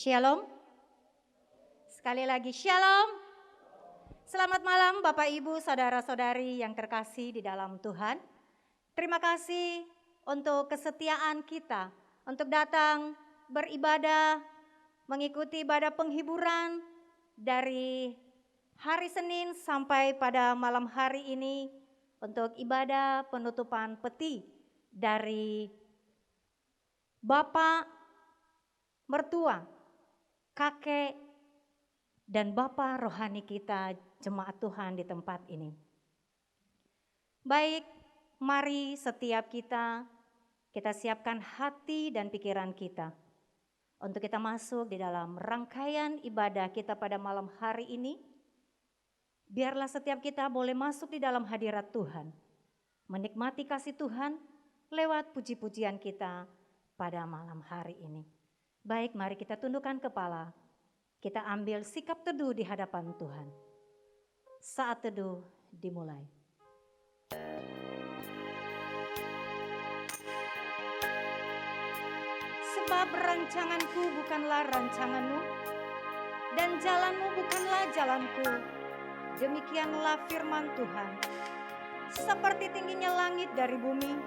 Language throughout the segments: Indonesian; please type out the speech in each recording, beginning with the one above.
Shalom. Sekali lagi shalom. Selamat malam Bapak Ibu, saudara-saudari yang terkasih di dalam Tuhan. Terima kasih untuk kesetiaan kita untuk datang beribadah, mengikuti ibadah penghiburan dari hari Senin sampai pada malam hari ini untuk ibadah penutupan peti dari Bapak, mertua, kakek, dan Bapak rohani kita, jemaat Tuhan di tempat ini. Baik, mari setiap kita siapkan hati dan pikiran kita untuk kita masuk di dalam rangkaian ibadah kita pada malam hari ini. Biarlah setiap kita boleh masuk di dalam hadirat Tuhan, menikmati kasih Tuhan lewat puji-pujian kita pada malam hari ini. Baik, mari kita tundukkan kepala. Kita ambil sikap teduh di hadapan Tuhan. Saat teduh dimulai. Sebab rancanganku bukanlah rancanganmu, dan jalanmu bukanlah jalanku. Demikianlah firman Tuhan. Seperti tingginya langit dari bumi,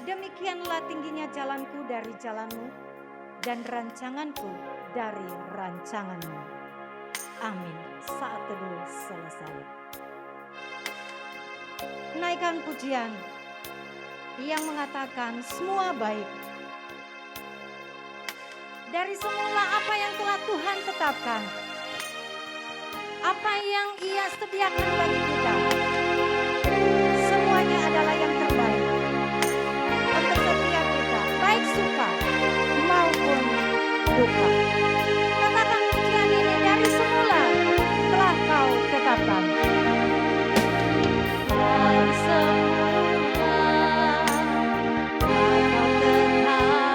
demikianlah tingginya jalanku dari jalanmu, dan rancanganku dari rancanganmu. Amin. Saat teduh selesai. Naikkan pujian yang mengatakan semua baik. Dari semula apa yang telah Tuhan tetapkan, apa yang Ia sediakan bagi kita, semuanya adalah yang terbaik untuk setiap kita, baik suka maupun duka. Katakan pujian ini, dari semula telah Kau tetapkan. Dari semula telah Kau tetapkan,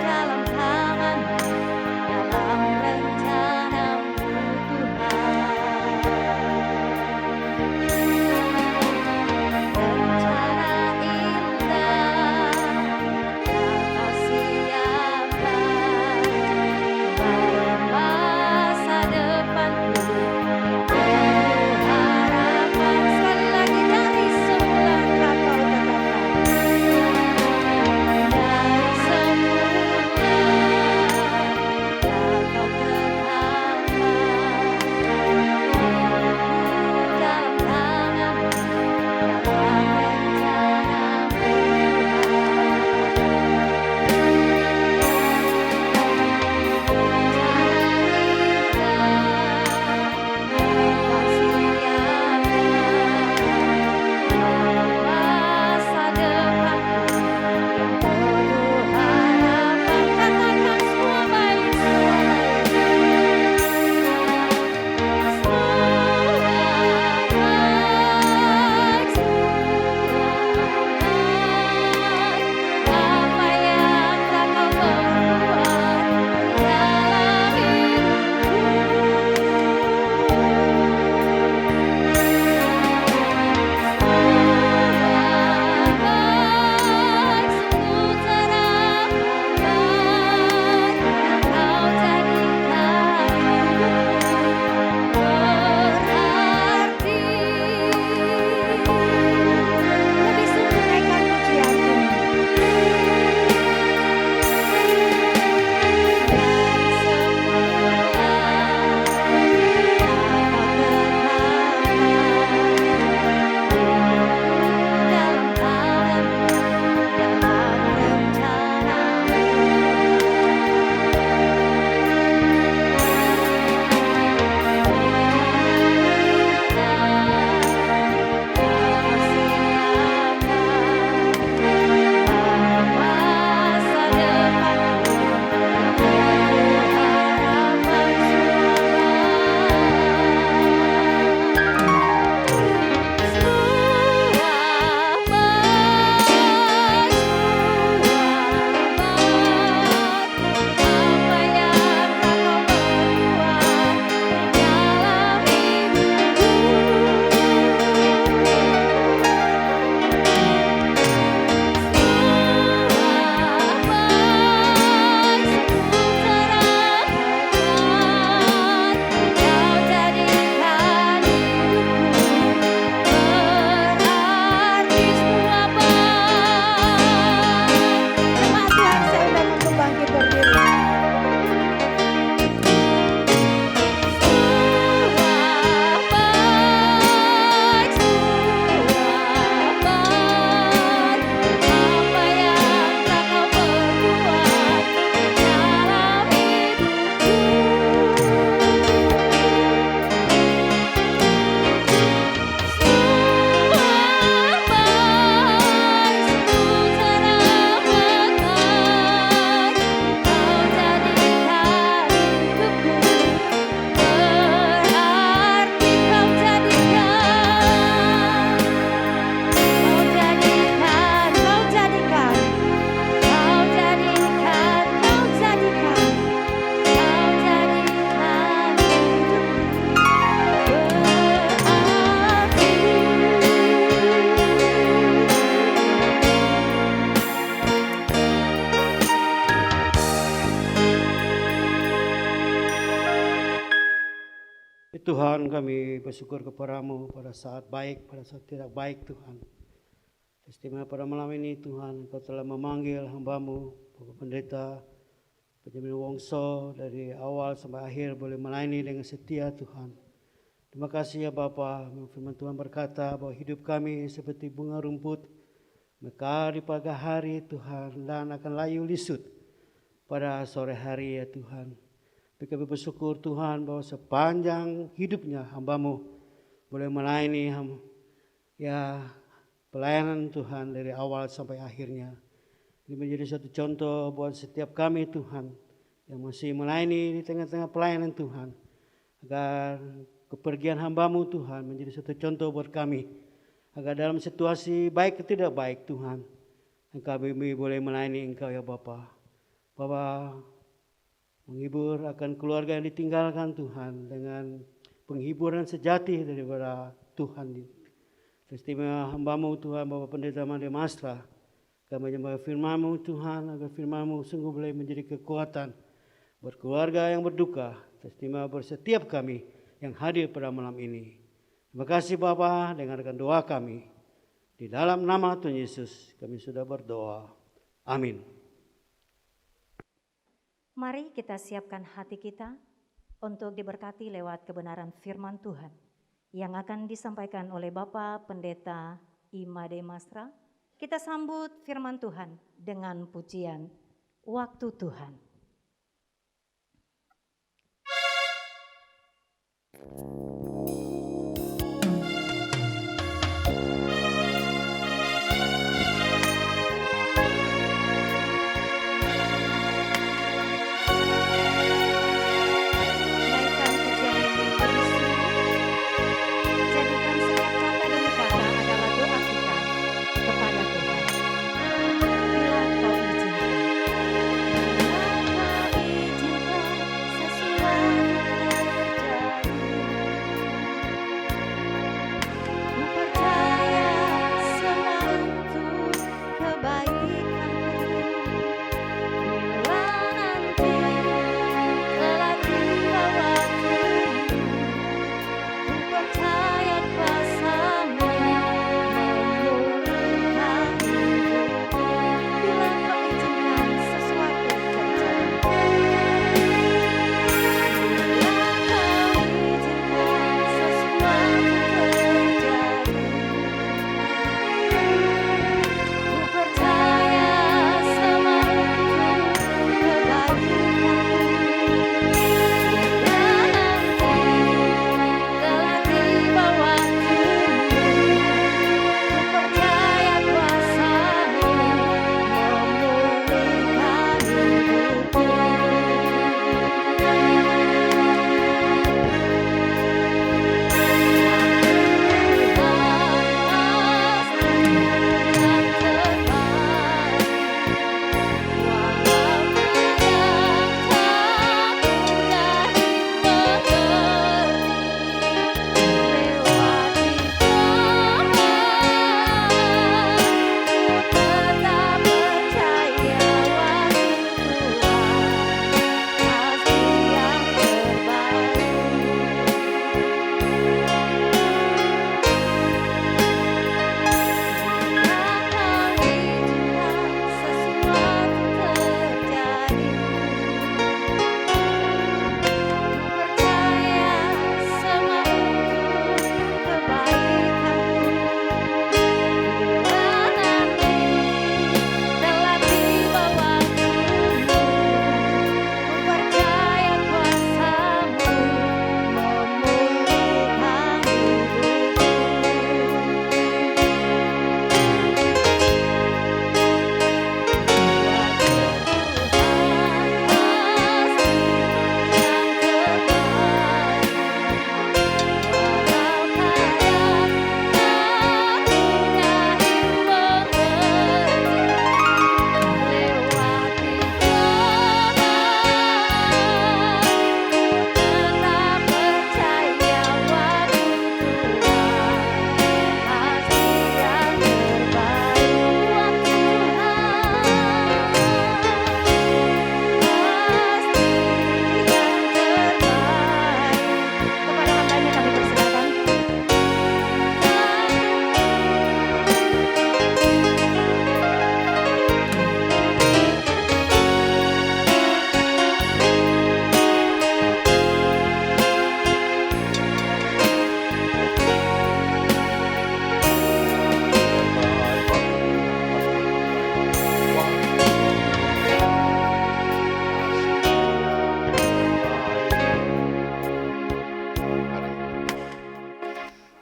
dalam tangan-Mu, dalam rencana-Mu Tuhan. Rencana indah Tuhan, kami bersyukur kepada-Mu pada saat baik, pada saat tidak baik Tuhan. Istimewa pada malam ini Tuhan, Engkau telah memanggil hamba-Mu, Bapak Pendeta Benjamin Wongso, dari awal sampai akhir boleh melayani dengan setia Tuhan. Terima kasih ya Bapa. Firman Tuhan berkata bahwa hidup kami seperti bunga rumput, mekar di pagi hari Tuhan, dan akan layu lisut pada sore hari ya Tuhan. Kami bersyukur Tuhan bahwa sepanjang hidupnya hamba-Mu boleh melayani ya pelayanan Tuhan dari awal sampai akhirnya. Ini menjadi satu contoh buat setiap kami Tuhan yang masih melayani di tengah-tengah pelayanan Tuhan, agar kepergian hamba-Mu Tuhan menjadi satu contoh buat kami, agar dalam situasi baik atau tidak baik Tuhan, kami boleh melayani Engkau ya Bapa. Bapa menghibur akan keluarga yang ditinggalkan Tuhan dengan penghiburan sejati daripada Tuhan. Istimewa hamba-Mu Tuhan, Bapak Pendeta Made Mastra, kami menyembah firman-Mu Tuhan, agar firman-Mu sungguh boleh menjadi kekuatan buat keluarga yang berduka. Istimewa bersetiap kami yang hadir pada malam ini. Terima kasih Bapa, dengarkan doa kami. Di dalam nama Tuhan Yesus kami sudah berdoa. Amin. Mari kita siapkan hati kita untuk diberkati lewat kebenaran firman Tuhan yang akan disampaikan oleh Bapak Pendeta Imade Mastra. Kita sambut firman Tuhan dengan pujian Waktu Tuhan. Sesuatu terjadi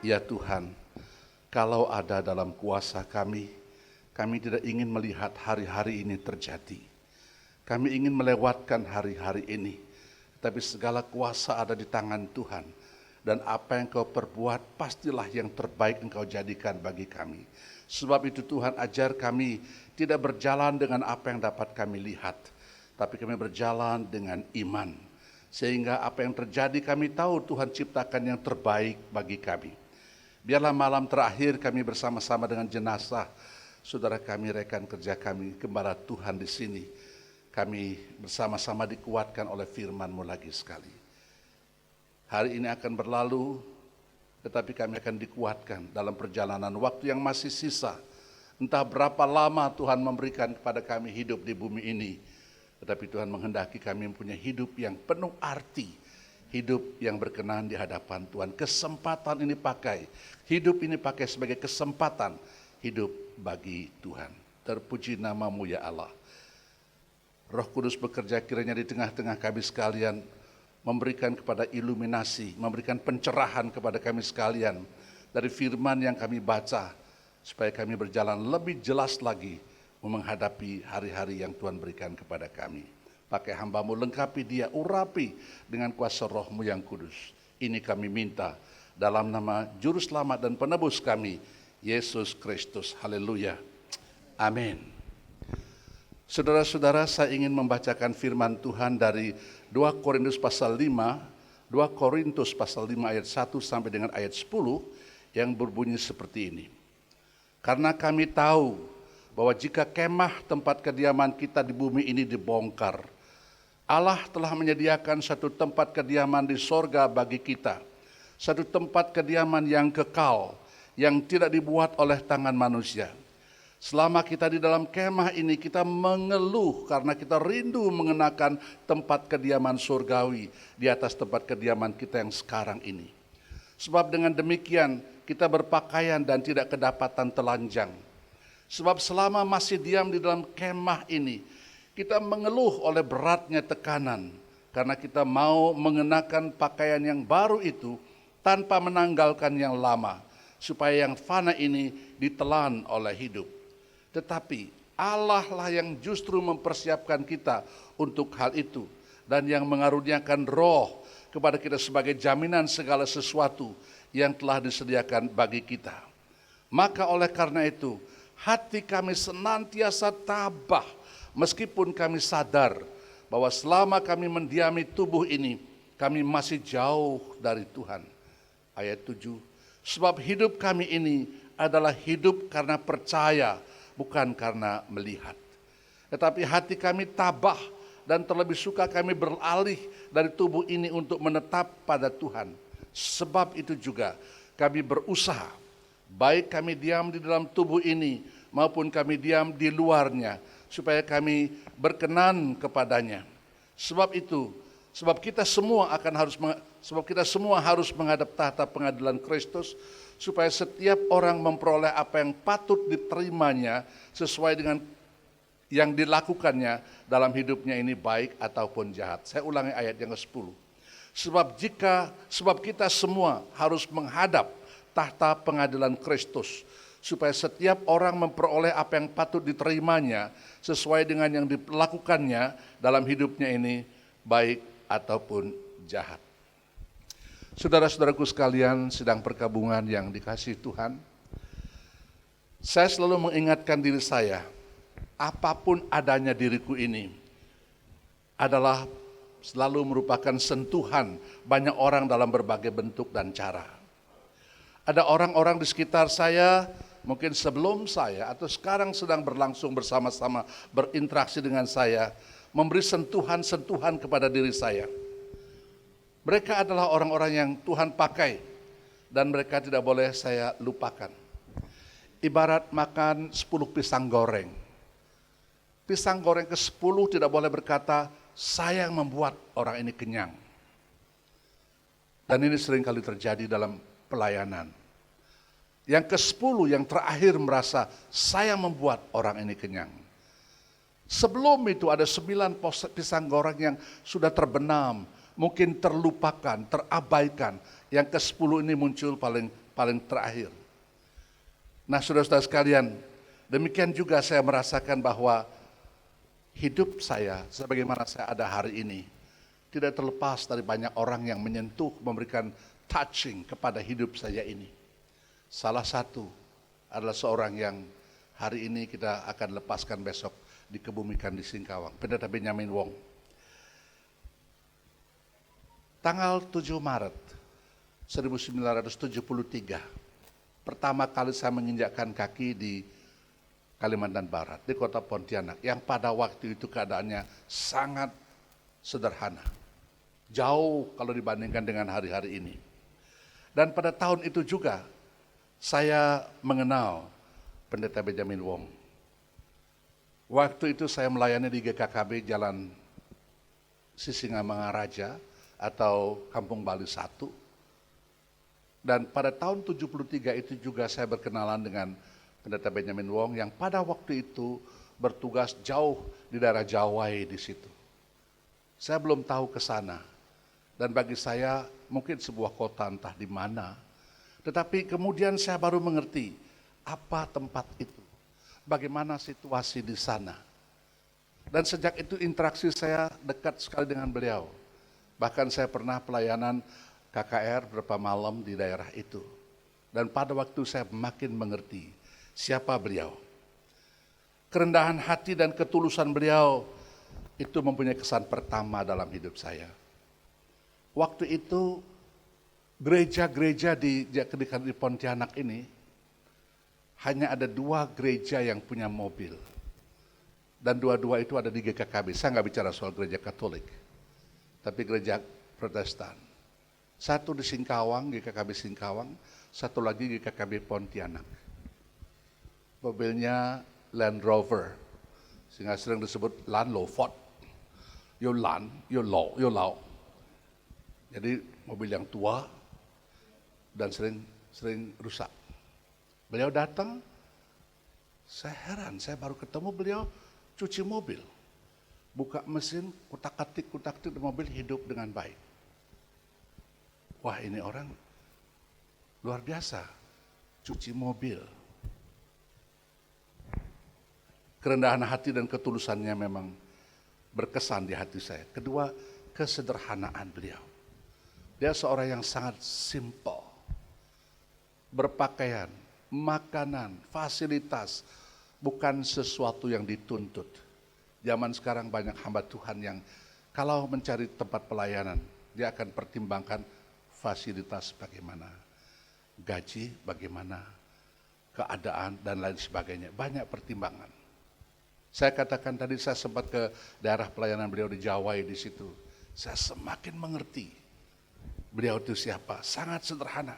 Ya Tuhan, kalau ada dalam kuasa kami tidak ingin melihat hari-hari ini terjadi. Kami ingin melewatkan hari-hari ini, tapi segala kuasa ada di tangan Tuhan. Dan apa yang Kau perbuat pastilah yang terbaik Engkau jadikan bagi kami. Sebab itu Tuhan, ajar kami tidak berjalan dengan apa yang dapat kami lihat, tapi kami berjalan dengan iman. Sehingga apa yang terjadi kami tahu Tuhan ciptakan yang terbaik bagi kami. Biarlah malam terakhir kami bersama-sama dengan jenazah saudara kami, rekan kerja kami, gembala Tuhan di sini. Kami bersama-sama dikuatkan oleh firman-Mu lagi sekali. Hari ini akan berlalu, tetapi kami akan dikuatkan dalam perjalanan waktu yang masih sisa. Entah berapa lama Tuhan memberikan kepada kami hidup di bumi ini, tetapi Tuhan menghendaki kami mempunyai hidup yang penuh arti, hidup yang berkenan di hadapan Tuhan. Kesempatan ini pakai, hidup ini pakai sebagai kesempatan hidup bagi Tuhan. Terpuji nama-Mu ya Allah. Roh Kudus bekerja kiranya di tengah-tengah kami sekalian, memberikan kepada iluminasi, memberikan pencerahan kepada kami sekalian dari firman yang kami baca, supaya kami berjalan lebih jelas lagi menghadapi hari-hari yang Tuhan berikan kepada kami. Pakai hamba-Mu, lengkapi dia, urapi dengan kuasa Roh-Mu yang kudus. Ini kami minta dalam nama Juru Selamat dan Penebus kami, Yesus Kristus. Haleluya. Amin. Saudara-saudara, saya ingin membacakan firman Tuhan dari 2 Korintus pasal 5, 2 Korintus pasal 5 ayat 1 sampai dengan ayat 10 yang berbunyi seperti ini. Karena kami tahu bahwa jika kemah tempat kediaman kita di bumi ini dibongkar, Allah telah menyediakan satu tempat kediaman di sorga bagi kita, satu tempat kediaman yang kekal, yang tidak dibuat oleh tangan manusia. Selama kita di dalam kemah ini, kita mengeluh karena kita rindu mengenakan tempat kediaman surgawi di atas tempat kediaman kita yang sekarang ini. Sebab dengan demikian kita berpakaian dan tidak kedapatan telanjang. Sebab selama masih diam di dalam kemah ini, kita mengeluh oleh beratnya tekanan, karena kita mau mengenakan pakaian yang baru itu tanpa menanggalkan yang lama, supaya yang fana ini ditelan oleh hidup. Tetapi Allah lah yang justru mempersiapkan kita untuk hal itu, dan yang mengaruniakan Roh kepada kita sebagai jaminan segala sesuatu yang telah disediakan bagi kita. Maka oleh karena itu, hati kami senantiasa tabah, meskipun kami sadar bahwa selama kami mendiami tubuh ini, kami masih jauh dari Tuhan. Ayat 7, sebab hidup kami ini adalah hidup karena percaya, bukan karena melihat. Tetapi hati kami tabah, dan terlebih suka kami beralih dari tubuh ini untuk menetap pada Tuhan. Sebab itu juga kami berusaha, baik kami diam di dalam tubuh ini, maupun kami diam di luarnya, supaya kami berkenan kepadanya. Sebab kita semua harus menghadap tahta pengadilan Kristus, supaya setiap orang memperoleh apa yang patut diterimanya sesuai dengan yang dilakukannya dalam hidupnya ini, baik ataupun jahat. Saya ulangi ayat yang ke-10. Sebab kita semua harus menghadap tahta pengadilan Kristus, supaya setiap orang memperoleh apa yang patut diterimanya sesuai dengan yang dilakukannya dalam hidupnya ini, baik ataupun jahat. Saudara-saudaraku sekalian, sidang perkabungan yang dikasihi Tuhan, saya selalu mengingatkan diri saya, apapun adanya diriku ini adalah selalu merupakan sentuhan banyak orang dalam berbagai bentuk dan cara. Ada orang-orang di sekitar saya, mungkin sebelum saya atau sekarang sedang berlangsung bersama-sama berinteraksi dengan saya, memberi sentuhan-sentuhan kepada diri saya. Mereka adalah orang-orang yang Tuhan pakai, dan mereka tidak boleh saya lupakan. Ibarat makan 10 pisang goreng. Pisang goreng ke-10 tidak boleh berkata, saya yang membuat orang ini kenyang. Dan ini sering kali terjadi dalam pelayanan. Yang ke-10 yang terakhir merasa, saya membuat orang ini kenyang. Sebelum itu ada 9 pisang goreng yang sudah terbenam, mungkin terlupakan, terabaikan. Yang ke-10 ini muncul paling paling terakhir. Nah, saudara-saudara sekalian, demikian juga saya merasakan bahwa hidup saya sebagaimana saya ada hari ini tidak terlepas dari banyak orang yang menyentuh, memberikan touching kepada hidup saya ini. Salah satu adalah seorang yang hari ini kita akan lepaskan besok, dikebumikan di Singkawang, Pendeta Benyamin Wong. Tanggal 7 Maret 1973, pertama kali saya menginjakkan kaki di Kalimantan Barat, di kota Pontianak, yang pada waktu itu keadaannya sangat sederhana. Jauh kalau dibandingkan dengan hari-hari ini. Dan pada tahun itu juga, saya mengenal Pendeta Benyamin Wong. Waktu itu saya melayani di GKKB Jalan Sisingamangaraja atau Kampung Bali 1. Dan pada tahun 73 itu juga saya berkenalan dengan Pendeta Benyamin Wong yang pada waktu itu bertugas jauh di daerah Jawai di situ. Saya belum tahu ke sana. Dan bagi saya mungkin sebuah kota entah di mana. Tetapi kemudian saya baru mengerti apa tempat itu. Bagaimana situasi di sana. Dan sejak itu interaksi saya dekat sekali dengan beliau. Bahkan saya pernah pelayanan KKR beberapa malam di daerah itu. Dan pada waktu saya makin mengerti siapa beliau. Kerendahan hati dan ketulusan beliau itu mempunyai kesan pertama dalam hidup saya. Waktu itu gereja-gereja di Pontianak ini hanya ada 2 gereja yang punya mobil. Dan dua-dua itu ada di GKKB. Saya nggak bicara soal gereja Katolik, tapi gereja Protestan. Satu di Singkawang, GKKB Singkawang, satu lagi GKKB Pontianak. Mobilnya Land Rover, sehingga sering disebut Land Lofort. Yo Land, yo Lau. Jadi mobil yang tua dan sering rusak. Beliau datang, saya heran, saya baru ketemu beliau cuci mobil. Buka mesin, kutak-katik di mobil, hidup dengan baik. Wah, ini orang luar biasa, cuci mobil. Kerendahan hati dan ketulusannya memang berkesan di hati saya. Kedua, kesederhanaan beliau. Dia seorang yang sangat simple. Berpakaian, makanan, fasilitas, bukan sesuatu yang dituntut. Zaman sekarang banyak hamba Tuhan yang kalau mencari tempat pelayanan, dia akan pertimbangkan fasilitas bagaimana, gaji bagaimana, keadaan dan lain sebagainya. Banyak pertimbangan. Saya katakan tadi saya sempat ke daerah pelayanan beliau di Jawai di situ. Saya semakin mengerti beliau itu siapa, sangat sederhana.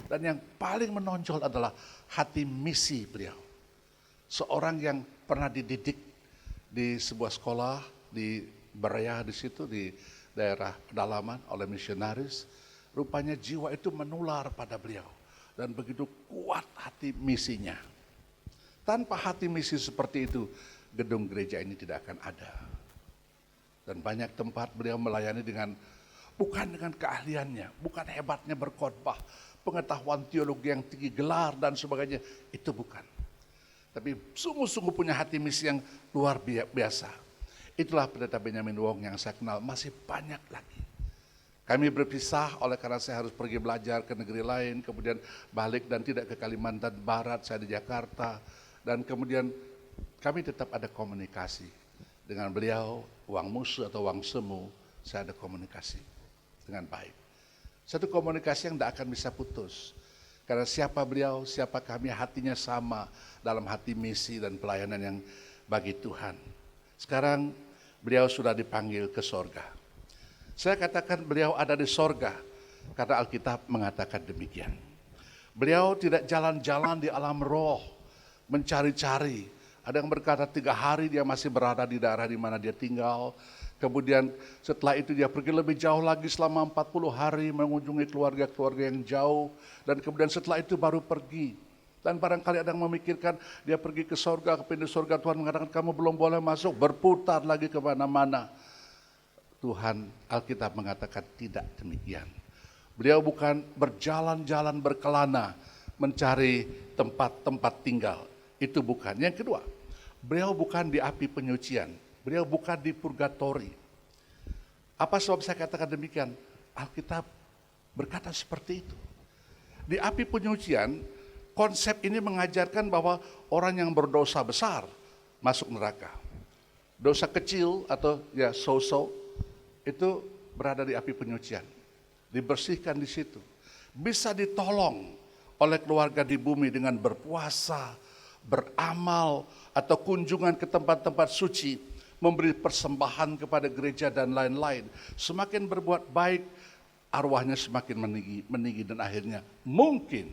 Dan yang paling menonjol adalah hati misi beliau. Seorang yang pernah dididik di sebuah sekolah di Berea di situ, di daerah pedalaman oleh misionaris. Rupanya jiwa itu menular pada beliau. Dan begitu kuat hati misinya. Tanpa hati misi seperti itu, gedung gereja ini tidak akan ada. Dan banyak tempat beliau melayani bukan dengan keahliannya, bukan hebatnya berkhotbah, pengetahuan teologi yang tinggi, gelar dan sebagainya, itu bukan. Tapi sungguh-sungguh punya hati misi yang luar biasa. Itulah Pendeta Benyamin Wong yang saya kenal, masih banyak lagi. Kami berpisah oleh karena saya harus pergi belajar ke negeri lain, kemudian balik dan tidak ke Kalimantan Barat, saya di Jakarta. Dan kemudian kami tetap ada komunikasi dengan beliau, Wang Musu atau Wang Semu, saya ada komunikasi dengan baik. Satu komunikasi yang tidak akan bisa putus. Karena siapa beliau, siapa kami, hatinya sama dalam hati misi dan pelayanan yang bagi Tuhan. Sekarang beliau sudah dipanggil ke sorga. Saya katakan beliau ada di sorga, karena Alkitab mengatakan demikian. Beliau tidak jalan-jalan di alam roh, mencari-cari. Ada yang berkata 3 hari dia masih berada di daerah di mana dia tinggal. Kemudian setelah itu dia pergi lebih jauh lagi selama 40 hari mengunjungi keluarga-keluarga yang jauh. Dan kemudian setelah itu baru pergi. Dan barangkali ada yang memikirkan dia pergi ke sorga, ke pintu sorga, Tuhan mengatakan kamu belum boleh masuk, berputar lagi kemana-mana. Tuhan, Alkitab mengatakan tidak demikian. Beliau bukan berjalan-jalan berkelana mencari tempat-tempat tinggal. Itu bukan. Yang kedua, beliau bukan di api penyucian. Beliau bukan di purgatori. Apa sebab saya katakan demikian? Alkitab berkata seperti itu. Di api penyucian, konsep ini mengajarkan bahwa orang yang berdosa besar masuk neraka. Dosa kecil atau ya so-so itu berada di api penyucian. Dibersihkan di situ. Bisa ditolong oleh keluarga di bumi dengan berpuasa, beramal, atau kunjungan ke tempat-tempat suci, memberi persembahan kepada gereja dan lain-lain. Semakin berbuat baik, arwahnya semakin meninggi dan akhirnya mungkin,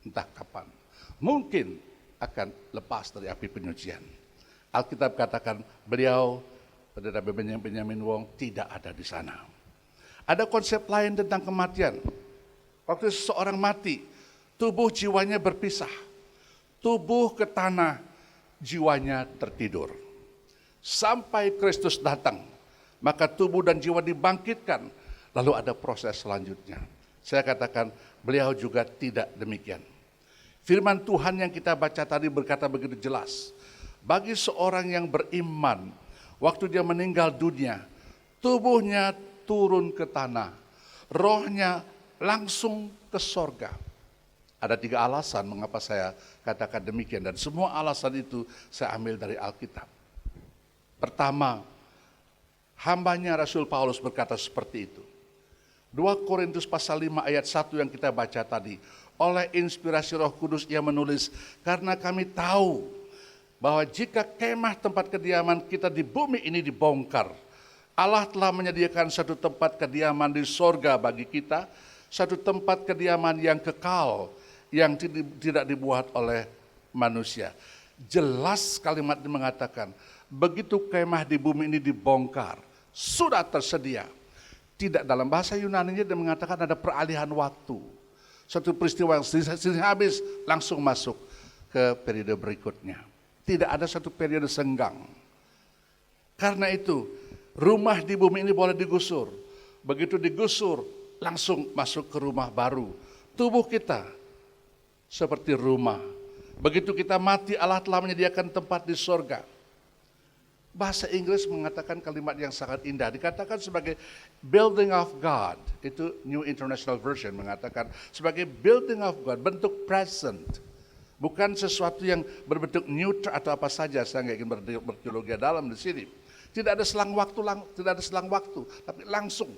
entah kapan, mungkin akan lepas dari api penyucian. Alkitab katakan beliau, Saudara Benyamin Wong, tidak ada di sana. Ada konsep lain tentang kematian. Waktu seseorang mati, tubuh jiwanya berpisah. Tubuh ke tanah, jiwanya tertidur. Sampai Kristus datang, maka tubuh dan jiwa dibangkitkan. Lalu ada proses selanjutnya. Saya katakan beliau juga tidak demikian. Firman Tuhan yang kita baca tadi berkata begitu jelas. Bagi seorang yang beriman, waktu dia meninggal dunia, tubuhnya turun ke tanah, rohnya langsung ke sorga. Ada 3 alasan mengapa saya katakan demikian, dan semua alasan itu saya ambil dari Alkitab. Pertama, hambanya Rasul Paulus berkata seperti itu. 2 Korintus pasal 5 ayat 1 yang kita baca tadi. Oleh inspirasi Roh Kudus ia menulis, karena kami tahu bahwa jika kemah tempat kediaman kita di bumi ini dibongkar, Allah telah menyediakan satu tempat kediaman di sorga bagi kita, satu tempat kediaman yang kekal, yang tidak dibuat oleh manusia. Jelas kalimat ini mengatakan, begitu kemah di bumi ini dibongkar, sudah tersedia. Tidak, dalam bahasa Yunani-nya dia mengatakan ada peralihan waktu. Satu peristiwa yang habis langsung masuk ke periode berikutnya. Tidak ada satu periode senggang. Karena itu, rumah di bumi ini boleh digusur. Begitu digusur, langsung masuk ke rumah baru. Tubuh kita seperti rumah. Begitu kita mati, Allah telah menyediakan tempat di sorga. Bahasa Inggris mengatakan kalimat yang sangat indah. Dikatakan sebagai building of God. Itu New International Version mengatakan sebagai building of God, bentuk present. Bukan sesuatu yang berbentuk neutral atau apa saja. Saya nggak ingin berteologi dalam di sini. Tidak ada selang waktu, tapi langsung.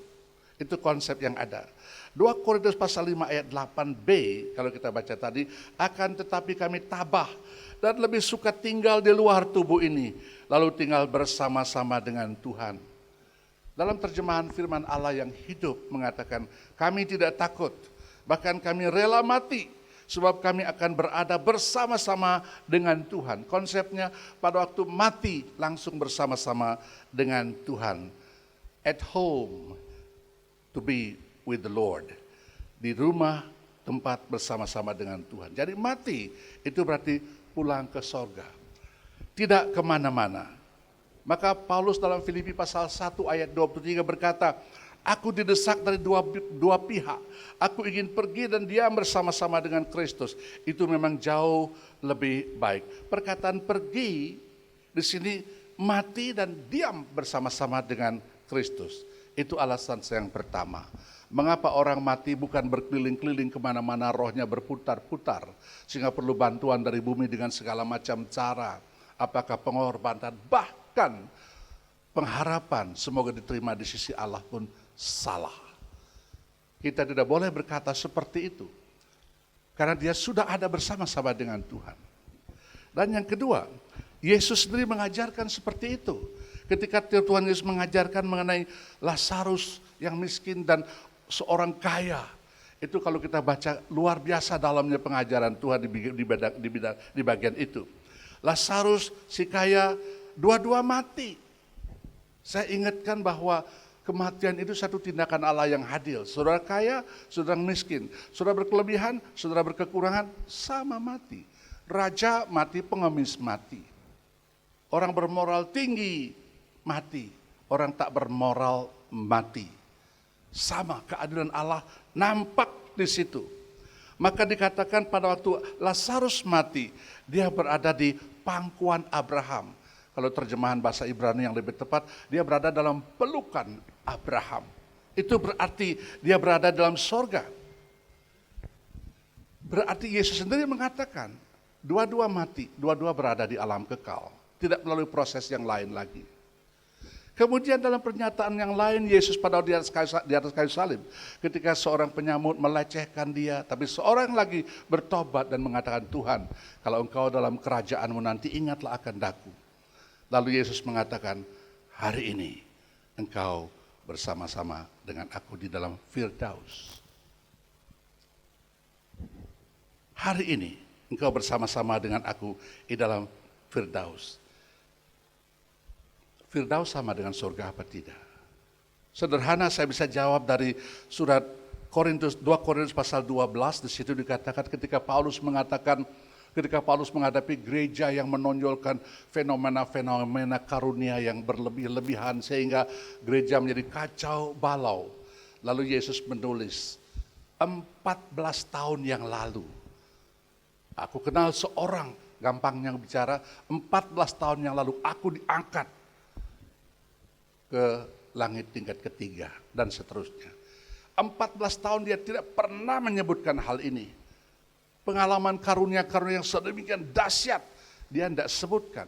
Itu konsep yang ada. 2 Korintus pasal 5 ayat 8b, kalau kita baca tadi, akan tetapi kami tabah dan lebih suka tinggal di luar tubuh ini, lalu tinggal bersama-sama dengan Tuhan. Dalam terjemahan firman Allah yang hidup mengatakan, kami tidak takut, bahkan kami rela mati, sebab kami akan berada bersama-sama dengan Tuhan. Konsepnya pada waktu mati langsung bersama-sama dengan Tuhan. At home, to be with the Lord. Di rumah, tempat bersama-sama dengan Tuhan. Jadi mati itu berarti pulang ke sorga. Tidak kemana-mana. Maka Paulus dalam Filipi pasal 1 ayat 23 berkata, aku didesak dari dua pihak. Aku ingin pergi dan diam bersama-sama dengan Kristus. Itu memang jauh lebih baik. Perkataan pergi di sini mati dan diam bersama-sama dengan Kristus. Itu alasan yang pertama. Mengapa orang mati bukan berkeliling-keliling kemana-mana, rohnya berputar-putar. Sehingga perlu bantuan dari bumi dengan segala macam cara. Apakah pengorbanan, bahkan pengharapan semoga diterima di sisi Allah pun salah. Kita tidak boleh berkata seperti itu. Karena dia sudah ada bersama-sama dengan Tuhan. Dan yang kedua, Yesus sendiri mengajarkan seperti itu. Ketika Tuhan Yesus mengajarkan mengenai Lazarus yang miskin dan seorang kaya. Itu kalau kita baca luar biasa dalamnya pengajaran Tuhan di bagian itu. Lazarus, si kaya, dua-dua mati. Saya ingatkan bahwa kematian itu satu tindakan Allah yang adil. Saudara kaya, saudara miskin. Saudara berkelebihan, saudara berkekurangan, sama mati. Raja mati, pengemis mati. Orang bermoral tinggi mati. Orang tak bermoral mati. Sama keadilan Allah nampak di situ. Maka dikatakan pada waktu Lazarus mati, dia berada di pangkuan Abraham. Kalau terjemahan bahasa Ibrani yang lebih tepat, dia berada dalam pelukan Abraham. Itu berarti dia berada dalam sorga. Berarti Yesus sendiri mengatakan, dua-dua mati, dua-dua berada di alam kekal. Tidak melalui proses yang lain lagi. Kemudian dalam pernyataan yang lain, Yesus pada di atas kayu salib, ketika seorang penyamut melecehkan dia, tapi seorang lagi bertobat dan mengatakan, Tuhan, kalau engkau dalam kerajaanmu nanti ingatlah akan daku. Lalu Yesus mengatakan, hari ini engkau bersama-sama dengan aku di dalam Firdaus. Hari ini engkau bersama-sama dengan aku di dalam Firdaus. Firdaus sama dengan surga apa tidak? Sederhana saya bisa jawab dari surat 2 Korintus pasal 12, di situ dikatakan ketika Paulus menghadapi gereja yang menonjolkan fenomena-fenomena karunia yang berlebih-lebihan sehingga gereja menjadi kacau balau. Lalu Yesus menulis, 14 tahun yang lalu, aku kenal seorang, gampangnya bicara, 14 tahun yang lalu aku diangkat ke langit tingkat ketiga dan seterusnya. 14 tahun dia tidak pernah menyebutkan hal ini. Pengalaman karunia-karunia yang sedemikian dahsyat dia tidak sebutkan.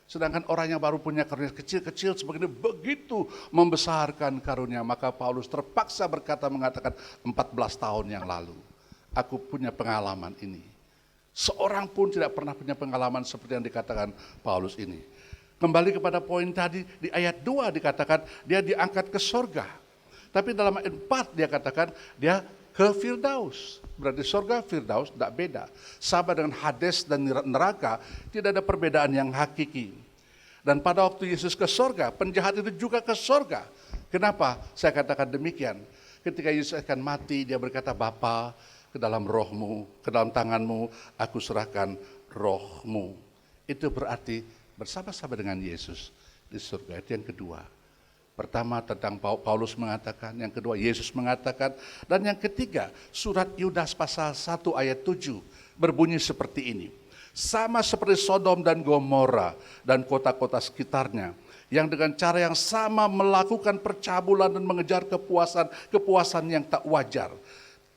Sedangkan orang yang baru punya karunia kecil-kecil sebagainya begitu membesarkan karunia. Maka Paulus terpaksa mengatakan 14 tahun yang lalu aku punya pengalaman ini. Seorang pun tidak pernah punya pengalaman seperti yang dikatakan Paulus ini. Kembali kepada poin tadi, di ayat 2 dikatakan dia diangkat ke sorga. Tapi dalam ayat 4 dia katakan dia ke Firdaus. Berarti sorga Firdaus tidak beda. Sama dengan Hades dan neraka, tidak ada perbedaan yang hakiki. Dan pada waktu Yesus ke sorga, penjahat itu juga ke sorga. Kenapa saya katakan demikian? Ketika Yesus akan mati, dia berkata, Bapa, ke dalam rohmu, ke dalam tanganmu, aku serahkan rohmu. Itu berarti bersama-sama dengan Yesus di surga. Itu yang kedua. Pertama tentang Paulus mengatakan, yang kedua Yesus mengatakan, dan yang ketiga surat Yudas pasal 1 ayat 7 berbunyi seperti ini. Sama seperti Sodom dan Gomora dan kota-kota sekitarnya, yang dengan cara yang sama melakukan percabulan dan mengejar kepuasan yang tak wajar,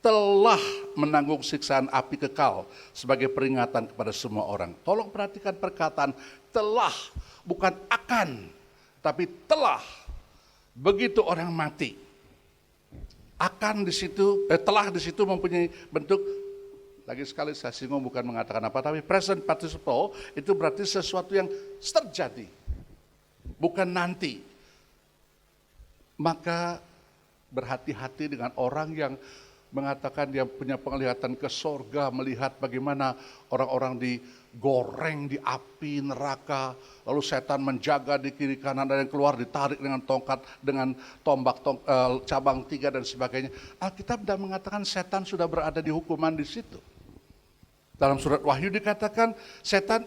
telah menanggung siksaan api kekal sebagai peringatan kepada semua orang. Tolong perhatikan perkataan telah, bukan akan, tapi telah. Begitu orang mati, akan di situ, telah di situ mempunyai bentuk, lagi sekali saya singgung bukan mengatakan apa, tapi present participle itu berarti sesuatu yang terjadi, bukan nanti. Maka berhati-hati dengan orang yang mengatakan dia punya penglihatan ke sorga, melihat bagaimana orang-orang digoreng di api neraka, lalu setan menjaga di kiri kanan dan yang keluar ditarik dengan tongkat, dengan tombak cabang 3 dan sebagainya. Alkitab tidak mengatakan setan sudah berada di hukuman di situ. Dalam surat Wahyu dikatakan setan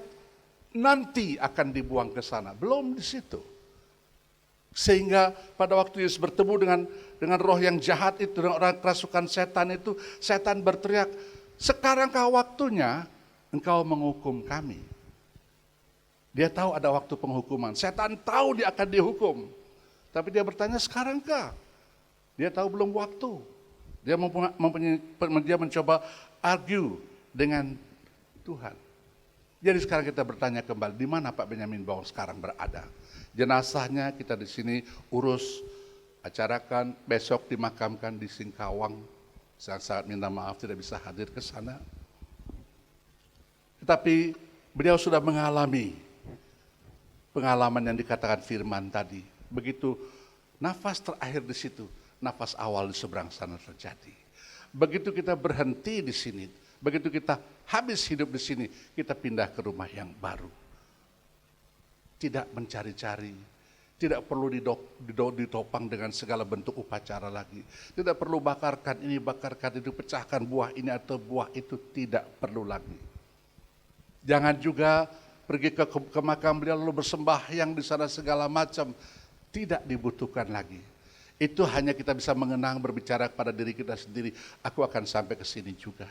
nanti akan dibuang ke sana, belum di situ. Sehingga pada waktu Yesus bertemu dengan roh yang jahat itu, dengan orang kerasukan setan itu, setan berteriak, sekarangkah waktunya engkau menghukum kami? Dia tahu ada waktu penghukuman, setan tahu dia akan dihukum. Tapi dia bertanya, sekarangkah? Dia tahu belum waktu. Dia mencoba argue dengan Tuhan. Jadi sekarang kita bertanya kembali, di mana Pak Benyamin Bawang sekarang berada? Jenazahnya kita di sini urus, acarakan, besok dimakamkan di Singkawang. Saya sangat minta maaf tidak bisa hadir ke sana. Tetapi beliau sudah mengalami pengalaman yang dikatakan firman tadi. Begitu nafas terakhir di situ, nafas awal di seberang sana terjadi. Begitu kita berhenti di sini, begitu kita habis hidup di sini, kita pindah ke rumah yang baru. Tidak mencari-cari, tidak perlu ditopang dengan segala bentuk upacara lagi. Tidak perlu bakarkan ini, bakarkan itu, pecahkan buah ini atau buah itu, tidak perlu lagi. Jangan juga pergi ke makam beliau lalu bersembahyang di sana segala macam, tidak dibutuhkan lagi. Itu hanya kita bisa mengenang, berbicara kepada diri kita sendiri, aku akan sampai ke sini juga.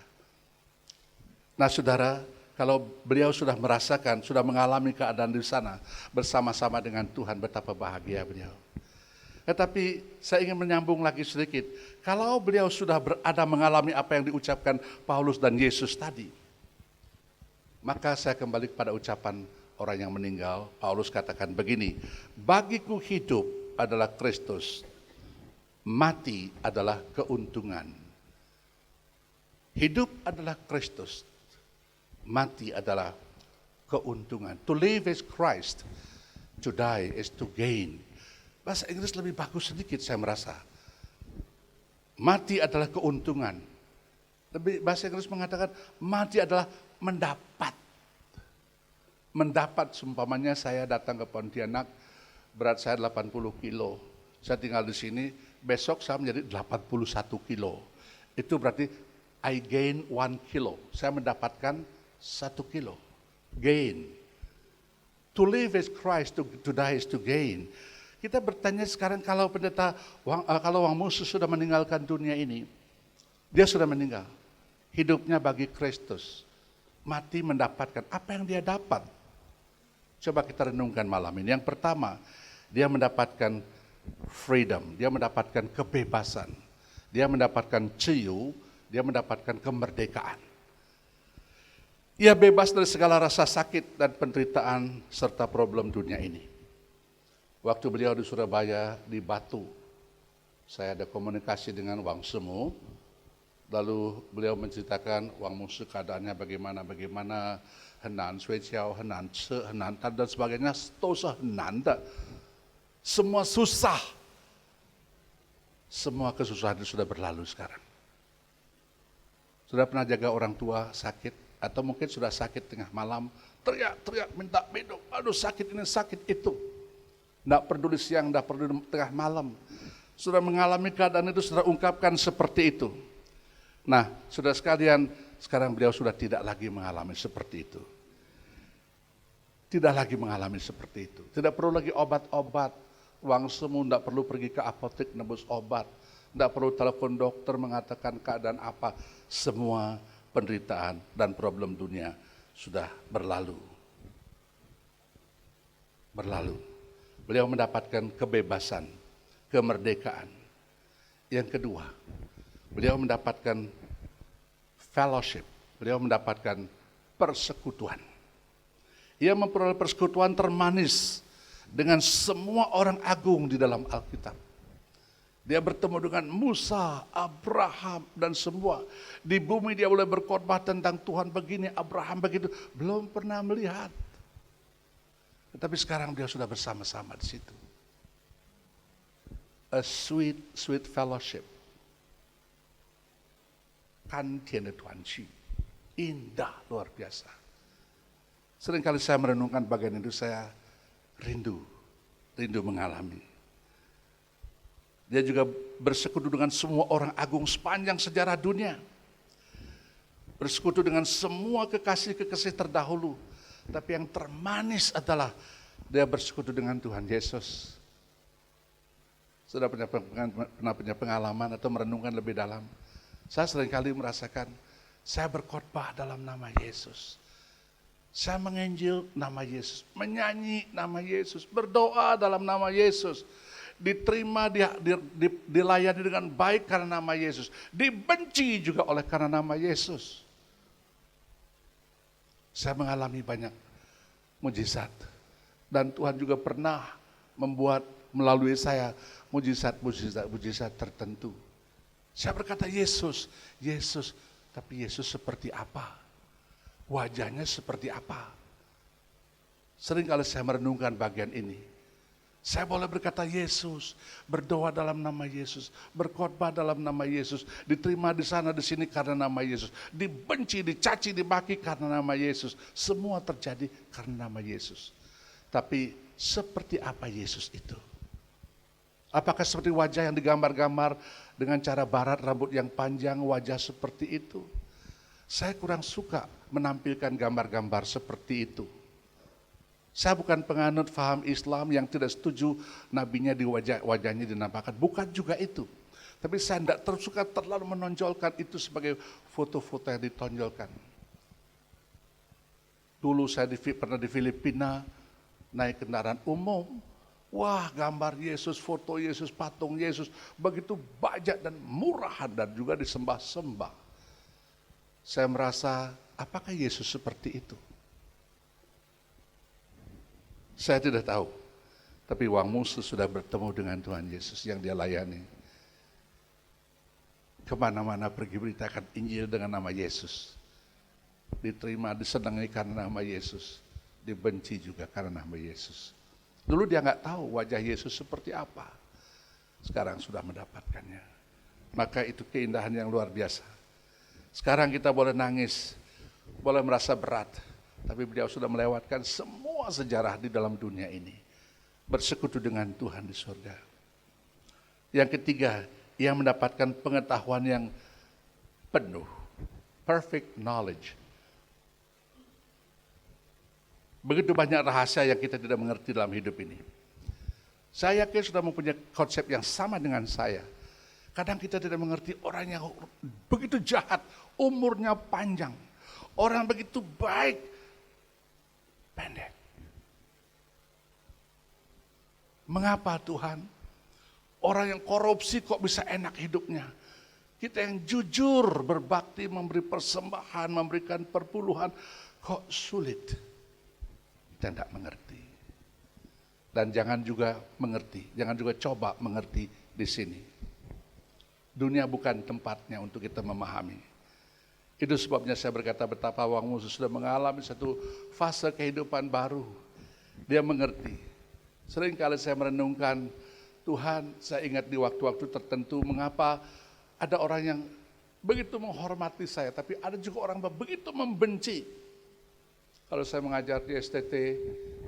Nah saudara, kalau beliau sudah merasakan, sudah mengalami keadaan di sana, bersama-sama dengan Tuhan, betapa bahagia beliau. Tetapi saya ingin menyambung lagi sedikit, kalau beliau sudah berada mengalami apa yang diucapkan Paulus dan Yesus tadi, maka saya kembali kepada ucapan orang yang meninggal. Paulus katakan begini, bagiku hidup adalah Kristus, mati adalah keuntungan. Hidup adalah Kristus, mati adalah keuntungan. To live is Christ, to die is to gain. Bahasa Inggris lebih bagus sedikit saya merasa. Mati adalah keuntungan. Bahasa Inggris mengatakan mati adalah mendapat. Mendapat, seumpamanya saya datang ke Pontianak, berat saya 80 kilo. Saya tinggal di sini, besok saya menjadi 81 kilo. Itu berarti I gain 1 kilo. Saya mendapatkan 1 kilo. Gain. To live is Christ, to die is to gain. Kita bertanya sekarang, kalau kalau Wang Musu sudah meninggalkan dunia ini, dia sudah meninggal. Hidupnya bagi Kristus. Mati mendapatkan apa yang dia dapat. Coba kita renungkan malam ini. Yang pertama, dia mendapatkan freedom, dia mendapatkan kebebasan, dia mendapatkan ciu, dia mendapatkan kemerdekaan. Ia bebas dari segala rasa sakit dan penderitaan serta problem dunia ini. Waktu beliau di Surabaya, di Batu, saya ada komunikasi dengan Wang Semu, lalu beliau menceritakan Wang Musu keadaannya bagaimana, Henan, Suiciao, Henan, Ce, Henan, Tan, dan sebagainya, Tosa, Henan, semua susah. Semua kesusahan itu sudah berlalu sekarang. Sudah pernah jaga orang tua sakit, atau mungkin sudah sakit tengah malam, teriak-teriak minta minum, aduh sakit ini, sakit itu. Tidak peduli siang, tidak peduli tengah malam. Sudah mengalami keadaan itu, sudah ungkapkan seperti itu. Nah, saudara sekalian, sekarang beliau sudah tidak lagi mengalami seperti itu. Tidak lagi mengalami seperti itu. Tidak perlu lagi obat-obat. Wang Semu tidak perlu pergi ke apotek nebus obat. Tidak perlu telepon dokter mengatakan keadaan apa. Semua penderitaan dan problem dunia sudah berlalu. Berlalu. Beliau mendapatkan kebebasan, kemerdekaan. Yang kedua, beliau mendapatkan fellowship, beliau mendapatkan persekutuan. Ia memperoleh persekutuan termanis dengan semua orang agung di dalam Alkitab. Dia bertemu dengan Musa, Abraham, dan semua. Di bumi dia boleh berkhotbah tentang Tuhan begini, Abraham begitu. Belum pernah melihat. Tetapi sekarang dia sudah bersama-sama di situ. A sweet, sweet fellowship. Kantian de Tuanci. Indah, luar biasa. Seringkali saya merenungkan bagian itu, saya rindu mengalami. Dia juga bersekutu dengan semua orang agung sepanjang sejarah dunia. Bersekutu dengan semua kekasih-kekasih terdahulu. Tapi yang termanis adalah dia bersekutu dengan Tuhan Yesus. Sudah pernah punya pengalaman atau merenungkan lebih dalam? Saya seringkali merasakan, saya berkhotbah dalam nama Yesus. Saya menginjil nama Yesus, menyanyi nama Yesus, berdoa dalam nama Yesus. Diterima, dilayani dengan baik karena nama Yesus. Dibenci juga oleh karena nama Yesus. Saya mengalami banyak mujizat. Dan Tuhan juga pernah membuat melalui saya mujizat tertentu. Saya berkata Yesus, tapi Yesus seperti apa? Wajahnya seperti apa? Seringkali saya merenungkan bagian ini. Saya boleh berkata Yesus, berdoa dalam nama Yesus, berkhotbah dalam nama Yesus, diterima di sana di sini karena nama Yesus, dibenci, dicaci, dimaki karena nama Yesus. Semua terjadi karena nama Yesus. Tapi seperti apa Yesus itu? Apakah seperti wajah yang digambar-gambar dengan cara barat, rambut yang panjang, wajah seperti itu? Saya kurang suka menampilkan gambar-gambar seperti itu. Saya bukan penganut faham Islam yang tidak setuju nabinya di wajahnya dinampakkan. Bukan juga itu. Tapi saya tidak suka terlalu menonjolkan itu sebagai foto-foto yang ditonjolkan. Dulu saya pernah di Filipina, naik kendaraan umum. Wah, gambar Yesus, foto Yesus, patung Yesus. Begitu banyak dan murahan dan juga disembah-sembah. Saya merasa, apakah Yesus seperti itu? Saya tidak tahu, tapi Wang Musu sudah bertemu dengan Tuhan Yesus yang dia layani. Kemana-mana pergi beritakan Injil dengan nama Yesus. Diterima, disenangi karena nama Yesus. Dibenci juga karena nama Yesus. Dulu dia nggak tahu wajah Yesus seperti apa. Sekarang sudah mendapatkannya. Maka itu keindahan yang luar biasa. Sekarang kita boleh nangis, boleh merasa berat. Tapi beliau sudah melewatkan semua sejarah di dalam dunia ini. Bersekutu dengan Tuhan di surga. Yang ketiga, ia mendapatkan pengetahuan yang penuh. Perfect knowledge. Begitu banyak rahasia yang kita tidak mengerti dalam hidup ini. Saya yakin sudah mempunyai konsep yang sama dengan saya. Kadang kita tidak mengerti orang yang begitu jahat, umurnya panjang. Orang begitu baik, pendek. Mengapa Tuhan? Orang yang korupsi kok bisa enak hidupnya? Kita yang jujur, berbakti, memberi persembahan, memberikan perpuluhan, kok sulit? Kita tidak mengerti. Dan jangan juga mengerti, jangan juga coba mengerti di sini. Dunia bukan tempatnya untuk kita memahami. Itu sebabnya saya berkata betapa Wang Musu sudah mengalami satu fase kehidupan baru. Dia mengerti. Seringkali saya merenungkan, Tuhan, saya ingat di waktu-waktu tertentu mengapa ada orang yang begitu menghormati saya, tapi ada juga orang yang begitu membenci. Kalau saya mengajar di STT,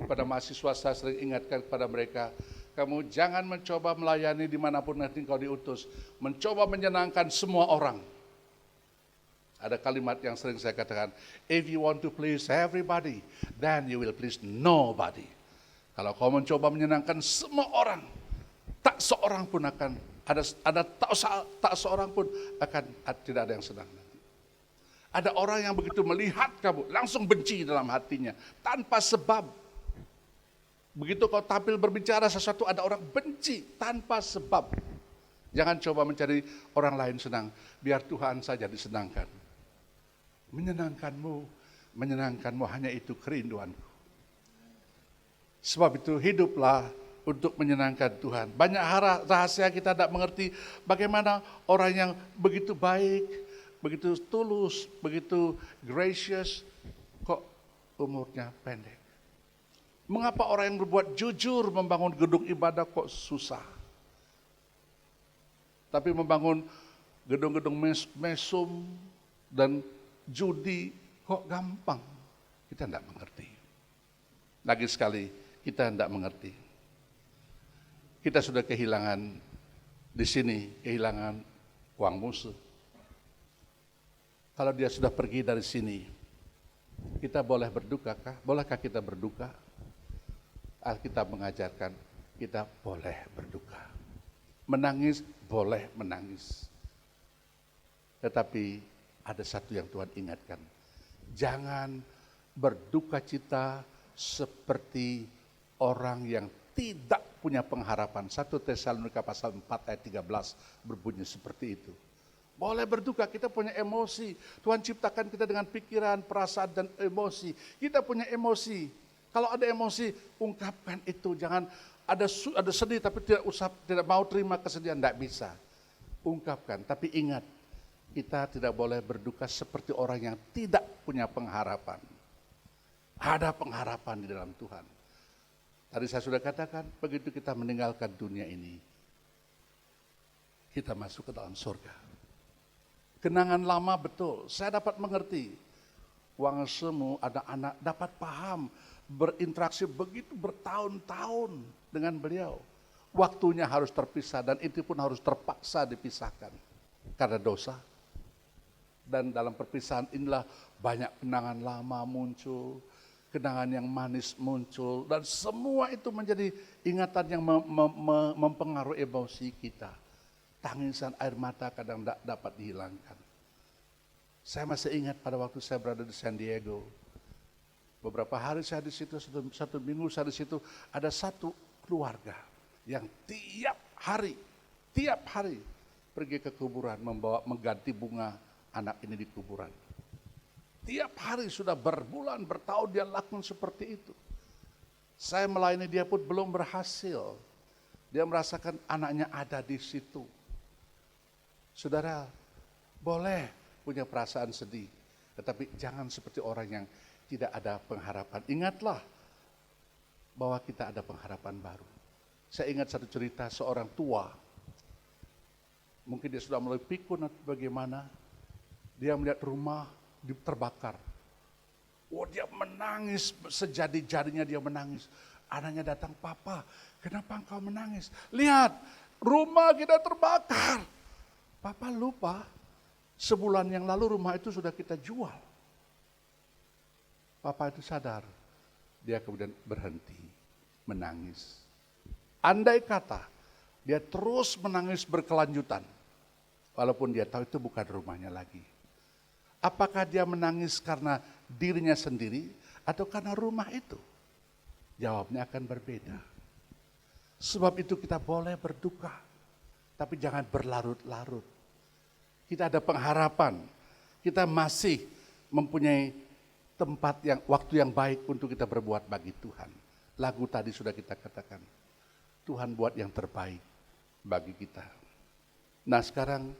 pada mahasiswa saya sering ingatkan kepada mereka, kamu jangan mencoba melayani dimanapun nanti kau diutus, mencoba menyenangkan semua orang. Ada kalimat yang sering saya katakan, if you want to please everybody, then you will please nobody. Kalau kau mencoba menyenangkan semua orang, tak seorang pun akan tak seorang pun akan tidak ada yang senang nanti. Ada orang yang begitu melihat kamu langsung benci dalam hatinya tanpa sebab. Begitu kau tampil berbicara sesuatu ada orang benci tanpa sebab. Jangan coba mencari orang lain senang, biar Tuhan saja disenangkan. Menyenangkanmu hanya itu kerinduanku. Sebab itu hiduplah untuk menyenangkan Tuhan. Banyak rahasia kita tidak mengerti bagaimana orang yang begitu baik, begitu tulus, begitu gracious, kok umurnya pendek. Mengapa orang yang berbuat jujur membangun gedung ibadah kok susah? Tapi membangun gedung-gedung mesum dan judi kok gampang? Kita tidak mengerti. Lagi sekali, kita tidak mengerti. Kita sudah kehilangan di sini, kehilangan Wang Musu. Kalau dia sudah pergi dari sini, kita boleh berduka kah? Bolehkah kita berduka? Alkitab mengajarkan kita boleh berduka. Menangis boleh menangis. Tetapi ada satu yang Tuhan ingatkan. Jangan berduka cita seperti orang yang tidak punya pengharapan. 1 Tesalonika pasal 4 ayat 13 berbunyi seperti itu. Boleh berduka, kita punya emosi. Tuhan ciptakan kita dengan pikiran, perasaan, dan emosi. Kita punya emosi. Kalau ada emosi, ungkapkan itu. Jangan ada sedih tapi tidak mau terima kesedihan, tidak bisa. Ungkapkan, tapi ingat, kita tidak boleh berduka seperti orang yang tidak punya pengharapan. Ada pengharapan di dalam Tuhan. Tadi saya sudah katakan, begitu kita meninggalkan dunia ini, kita masuk ke dalam surga. Kenangan lama betul, saya dapat mengerti. Wang Semu ada anak, dapat paham, berinteraksi begitu bertahun-tahun dengan beliau. Waktunya harus terpisah dan itu pun harus terpaksa dipisahkan karena dosa. Dan dalam perpisahan inilah banyak kenangan lama muncul, kenangan yang manis muncul, dan semua itu menjadi ingatan yang mempengaruhi emosi kita. Tangisan air mata kadang tidak dapat dihilangkan. Saya masih ingat pada waktu saya berada di San Diego. Beberapa hari saya di situ, satu minggu saya di situ, ada satu keluarga yang tiap hari pergi ke kuburan mengganti bunga anak ini di kuburan. Tiap hari sudah berbulan, bertahun dia lakukan seperti itu. Saya melayani dia pun belum berhasil. Dia merasakan anaknya ada di situ. Saudara, boleh punya perasaan sedih, tetapi jangan seperti orang yang tidak ada pengharapan. Ingatlah bahwa kita ada pengharapan baru. Saya ingat satu cerita seorang tua. Mungkin dia sudah mulai pikun atau bagaimana. Dia melihat rumah terbakar. Oh, dia menangis, sejadi-jadinya dia menangis. Anaknya datang, "Papa, kenapa engkau menangis? Lihat, rumah kita terbakar." Papa lupa, sebulan yang lalu rumah itu sudah kita jual. Papa itu sadar, dia kemudian berhenti menangis. Andai kata dia terus menangis berkelanjutan, walaupun dia tahu itu bukan rumahnya lagi. Apakah dia menangis karena dirinya sendiri atau karena rumah itu? Jawabnya akan berbeda. Sebab itu kita boleh berduka, tapi jangan berlarut-larut. Kita ada pengharapan, kita masih mempunyai tempat waktu yang baik untuk kita berbuat bagi Tuhan. Lagu tadi sudah kita katakan, Tuhan buat yang terbaik bagi kita. Nah, sekarang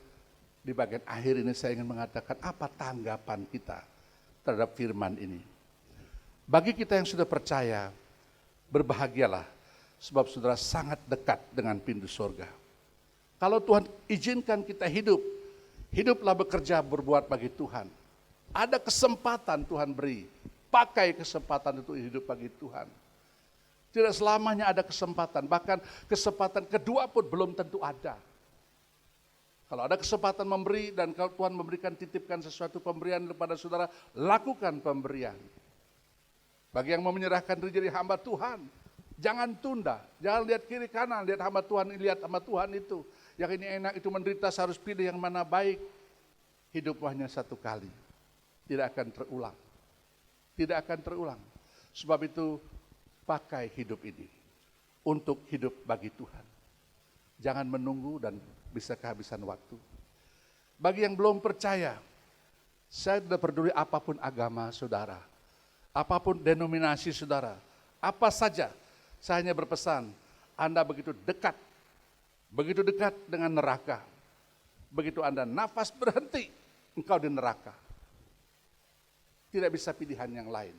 di bagian akhir ini saya ingin mengatakan apa tanggapan kita terhadap firman ini. Bagi kita yang sudah percaya, berbahagialah sebab saudara sangat dekat dengan pintu surga. Kalau Tuhan izinkan kita hiduplah bekerja berbuat bagi Tuhan. Ada kesempatan Tuhan beri, pakai kesempatan itu hidup bagi Tuhan. Tidak selamanya ada kesempatan, bahkan kesempatan kedua pun belum tentu ada. Kalau ada kesempatan memberi dan kalau Tuhan memberikan, titipkan sesuatu pemberian kepada saudara, lakukan pemberian. Bagi yang mau menyerahkan diri jadi hamba Tuhan, jangan tunda, jangan lihat kiri kanan, lihat hamba Tuhan itu. Yang ini enak, itu menderita, saya harus pilih yang mana baik. Hidup hanya satu kali, tidak akan terulang. Tidak akan terulang. Sebab itu pakai hidup ini untuk hidup bagi Tuhan. Jangan menunggu dan bisa kehabisan waktu. Bagi yang belum percaya, saya tidak peduli apapun agama saudara, apapun denominasi saudara, apa saja, saya hanya berpesan, Anda begitu dekat dengan neraka. Begitu Anda nafas berhenti, engkau di neraka. Tidak bisa pilihan yang lain.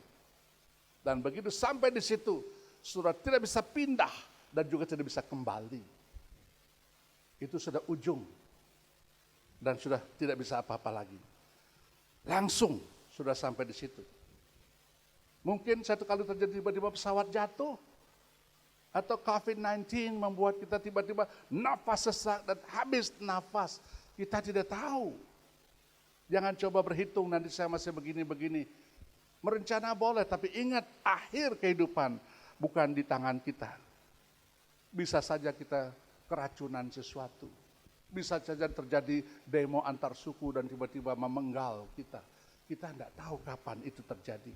Dan begitu sampai di situ, saudara tidak bisa pindah dan juga tidak bisa kembali. Itu sudah ujung dan sudah tidak bisa apa-apa lagi. Langsung sudah sampai di situ. Mungkin satu kali terjadi tiba-tiba pesawat jatuh atau COVID-19 membuat kita tiba-tiba nafas sesak dan habis nafas. Kita tidak tahu. Jangan coba berhitung nanti saya masih begini-begini. Merencana boleh, tapi ingat akhir kehidupan bukan di tangan kita. Bisa saja kita keracunan sesuatu. Bisa saja terjadi demo antar suku dan tiba-tiba memenggal kita. Kita tidak tahu kapan itu terjadi.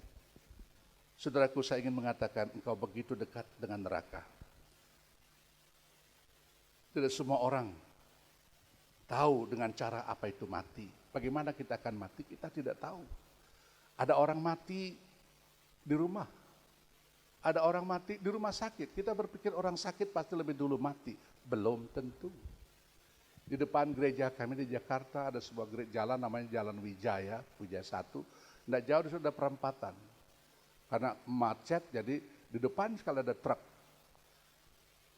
Saudaraku, saya ingin mengatakan engkau begitu dekat dengan neraka. Tidak semua orang tahu dengan cara apa itu mati. Bagaimana kita akan mati, kita tidak tahu. Ada orang mati di rumah. Ada orang mati di rumah sakit. Kita berpikir orang sakit pasti lebih dulu mati. Belum tentu. Di depan gereja kami di Jakarta ada sebuah jalan namanya Jalan Wijaya 1. Tidak jauh sudah perempatan. Karena macet, jadi di depan sekali ada truk.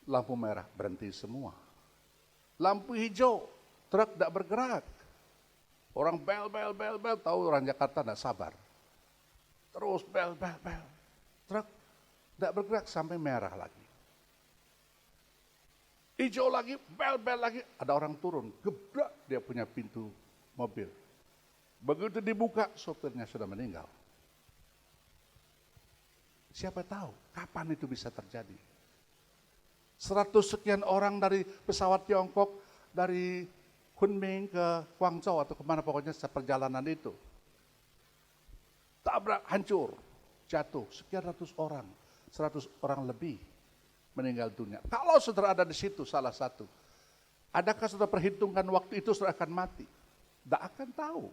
Lampu merah, berhenti semua. Lampu hijau, truk tidak bergerak. Orang bel, tahu orang Jakarta tidak sabar. Terus bel. Truk tidak bergerak sampai merah lagi. Hijau lagi, bel lagi. Ada orang turun, gebrak dia punya pintu mobil. Begitu dibuka, sopirnya sudah meninggal. Siapa tahu kapan itu bisa terjadi. 100 sekian orang dari pesawat Tiongkok dari Kunming ke Guangzhou atau kemana pokoknya seperjalanan itu. Tabrak, hancur, jatuh, sekian ratus orang, 100 orang lebih meninggal dunia. Kalau saudara ada di situ salah satu, adakah saudara perhitungkan waktu itu saudara akan mati? Tidak akan tahu.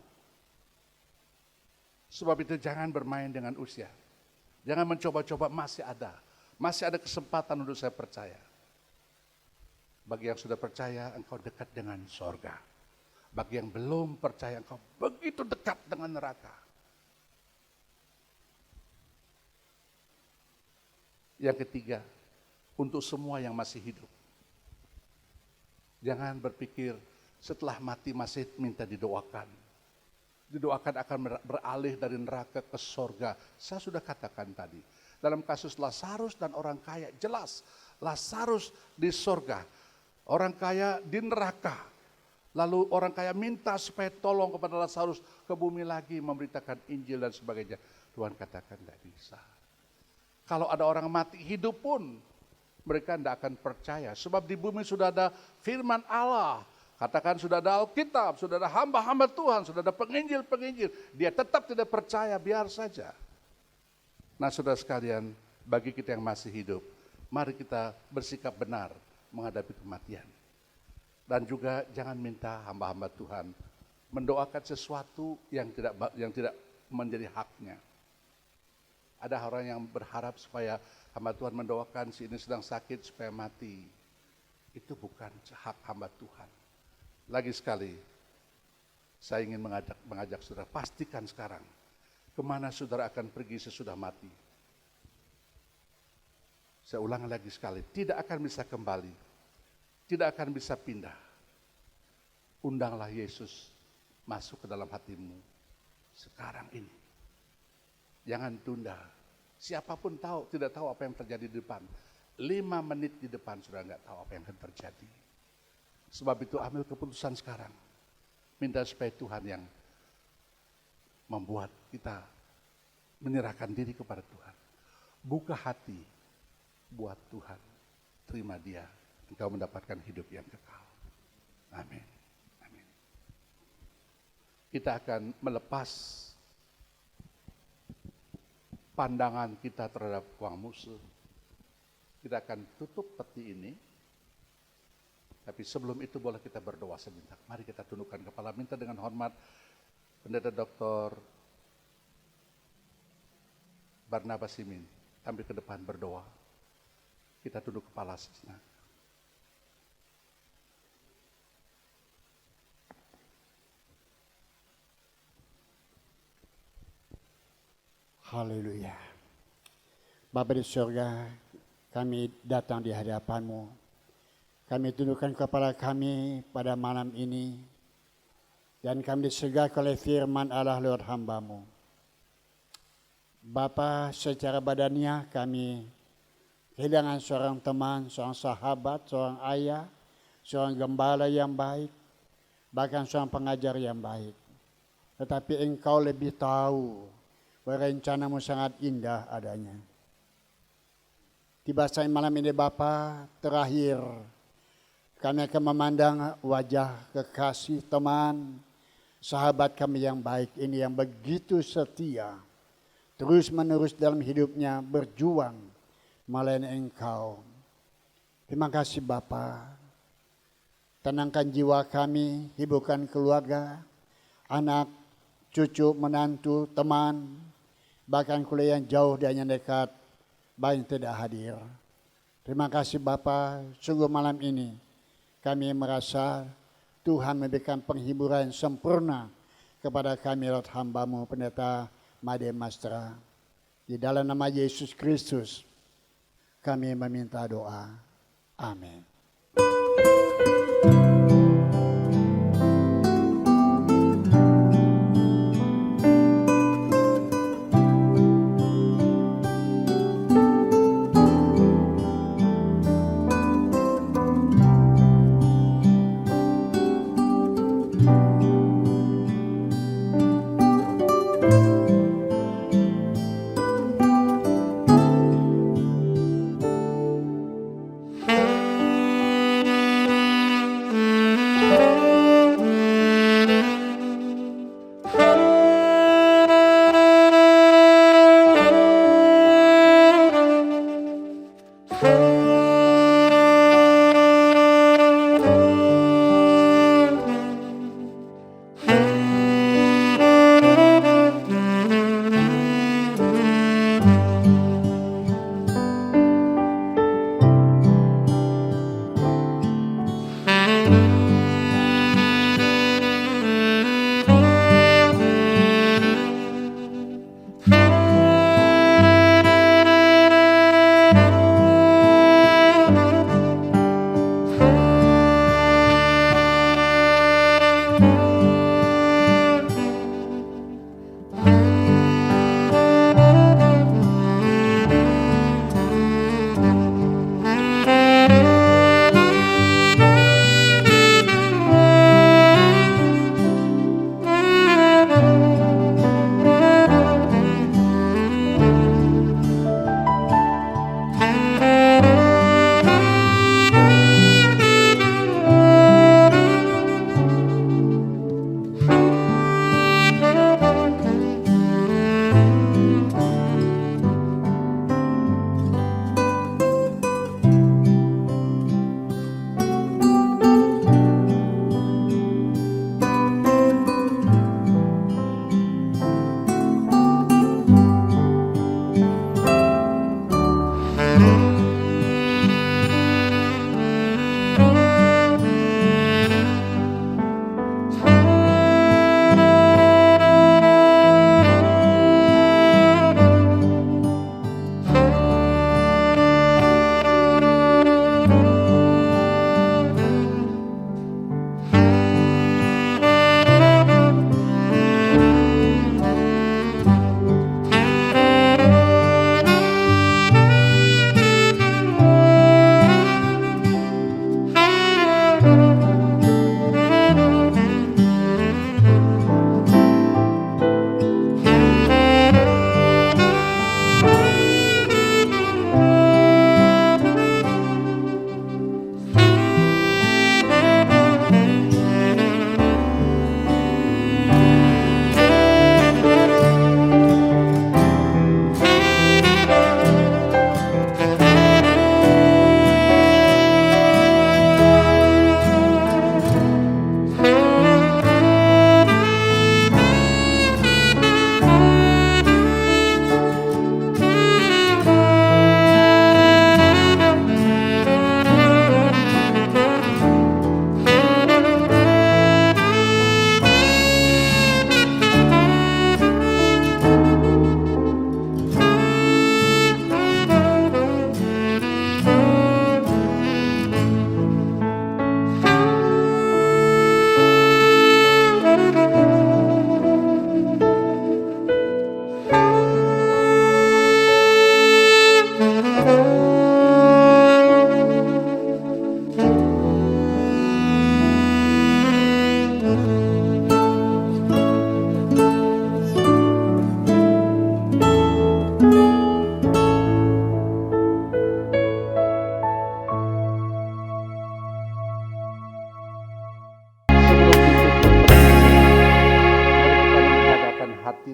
Sebab itu jangan bermain dengan usia. Jangan mencoba-coba, masih ada kesempatan untuk saya percaya. Bagi yang sudah percaya, engkau dekat dengan sorga. Bagi yang belum percaya, engkau begitu dekat dengan neraka. Yang ketiga, untuk semua yang masih hidup. Jangan berpikir setelah mati masih minta didoakan. Didoakan akan beralih dari neraka ke sorga. Saya sudah katakan tadi. Dalam kasus Lazarus dan orang kaya, jelas Lazarus di sorga. Orang kaya di neraka. Lalu orang kaya minta supaya tolong kepada Lazarus ke bumi lagi memberitakan Injil dan sebagainya. Tuhan katakan tidak bisa. Kalau ada orang mati hidup pun mereka tidak akan percaya. Sebab di bumi sudah ada firman Allah. Katakan sudah ada Alkitab, sudah ada hamba-hamba Tuhan, sudah ada penginjil-penginjil. Dia tetap tidak percaya, biar saja. Nah saudara sekalian, bagi kita yang masih hidup, mari kita bersikap benar menghadapi kematian. Dan juga jangan minta hamba-hamba Tuhan mendoakan sesuatu yang tidak menjadi haknya. Ada orang yang berharap supaya hamba Tuhan mendoakan si ini sedang sakit supaya mati. Itu bukan hak hamba Tuhan. Lagi sekali, saya ingin mengajak saudara, pastikan sekarang kemana saudara akan pergi sesudah mati. Saya ulang lagi sekali, tidak akan bisa kembali, tidak akan bisa pindah. Undanglah Yesus masuk ke dalam hatimu sekarang ini. Jangan tunda. Siapapun tidak tahu apa yang terjadi di depan. 5 menit di depan sudah nggak tahu apa yang akan terjadi. Sebab itu ambil keputusan sekarang. Minta supaya Tuhan yang membuat kita menyerahkan diri kepada Tuhan. Buka hati buat Tuhan. Terima Dia. Engkau mendapatkan hidup yang kekal. Amin. Amin. Kita akan melepas pandangan kita terhadap uang musuh. Kita akan tutup peti ini. Tapi sebelum itu boleh kita berdoa sebentar. Mari kita tundukkan kepala, minta dengan hormat Pendeta Dr. Barnabas Simin tampil ke depan berdoa. Kita tunduk kepala sejenak. Haleluya. Bapa di surga, kami datang di hadapan-Mu. Kami tundukkan kepala kami pada malam ini. Dan kami disegak oleh firman Allah lewat hamba-Mu. Bapa, secara badaniah kami kehilangan seorang teman, seorang sahabat, seorang ayah, seorang gembala yang baik, bahkan seorang pengajar yang baik. Tetapi Engkau lebih tahu bahwa rencana-Mu sangat indah adanya. Tiba saat malam ini Bapa, terakhir kami akan memandang wajah kekasih teman, sahabat kami yang baik ini yang begitu setia, terus menerus dalam hidupnya berjuang melayani Engkau. Terima kasih Bapa. Tenangkan jiwa kami, hiburkan keluarga, anak, cucu, menantu, teman, bahkan kuliah yang jauh dan yang dekat, baik yang tidak hadir. Terima kasih Bapa, sungguh malam ini kami merasa Tuhan memberikan penghiburan sempurna kepada kami lewat hamba-Mu Pendeta Made Mastra. Di dalam nama Yesus Kristus kami meminta doa. Amin.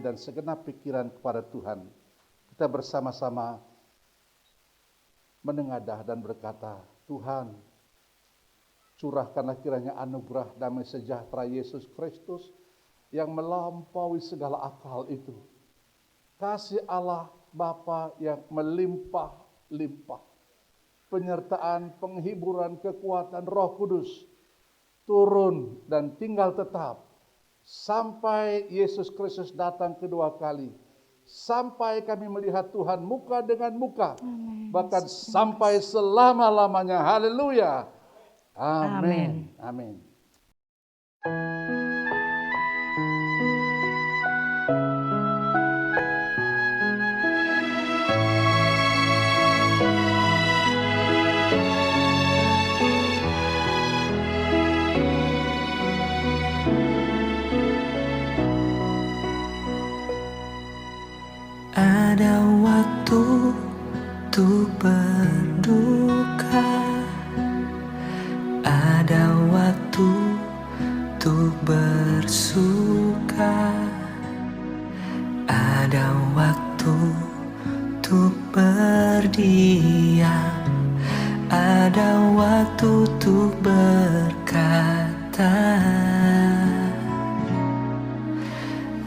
dan segenap pikiran kepada Tuhan, kita bersama-sama menengadah dan berkata, Tuhan, curahkanlah kiranya anugerah damai sejahtera Yesus Kristus yang melampaui segala akal itu. Kasih Allah Bapa yang melimpah-limpah. Penyertaan, penghiburan, kekuatan Roh Kudus turun dan tinggal tetap sampai Yesus Kristus datang kedua kali. Sampai kami melihat Tuhan muka dengan muka. Bahkan sampai selama-lamanya. Haleluya. Amin. Amin. Ada waktu untuk berduka, ada waktu untuk bersuka, ada waktu untuk berdiam, ada waktu untuk berkata.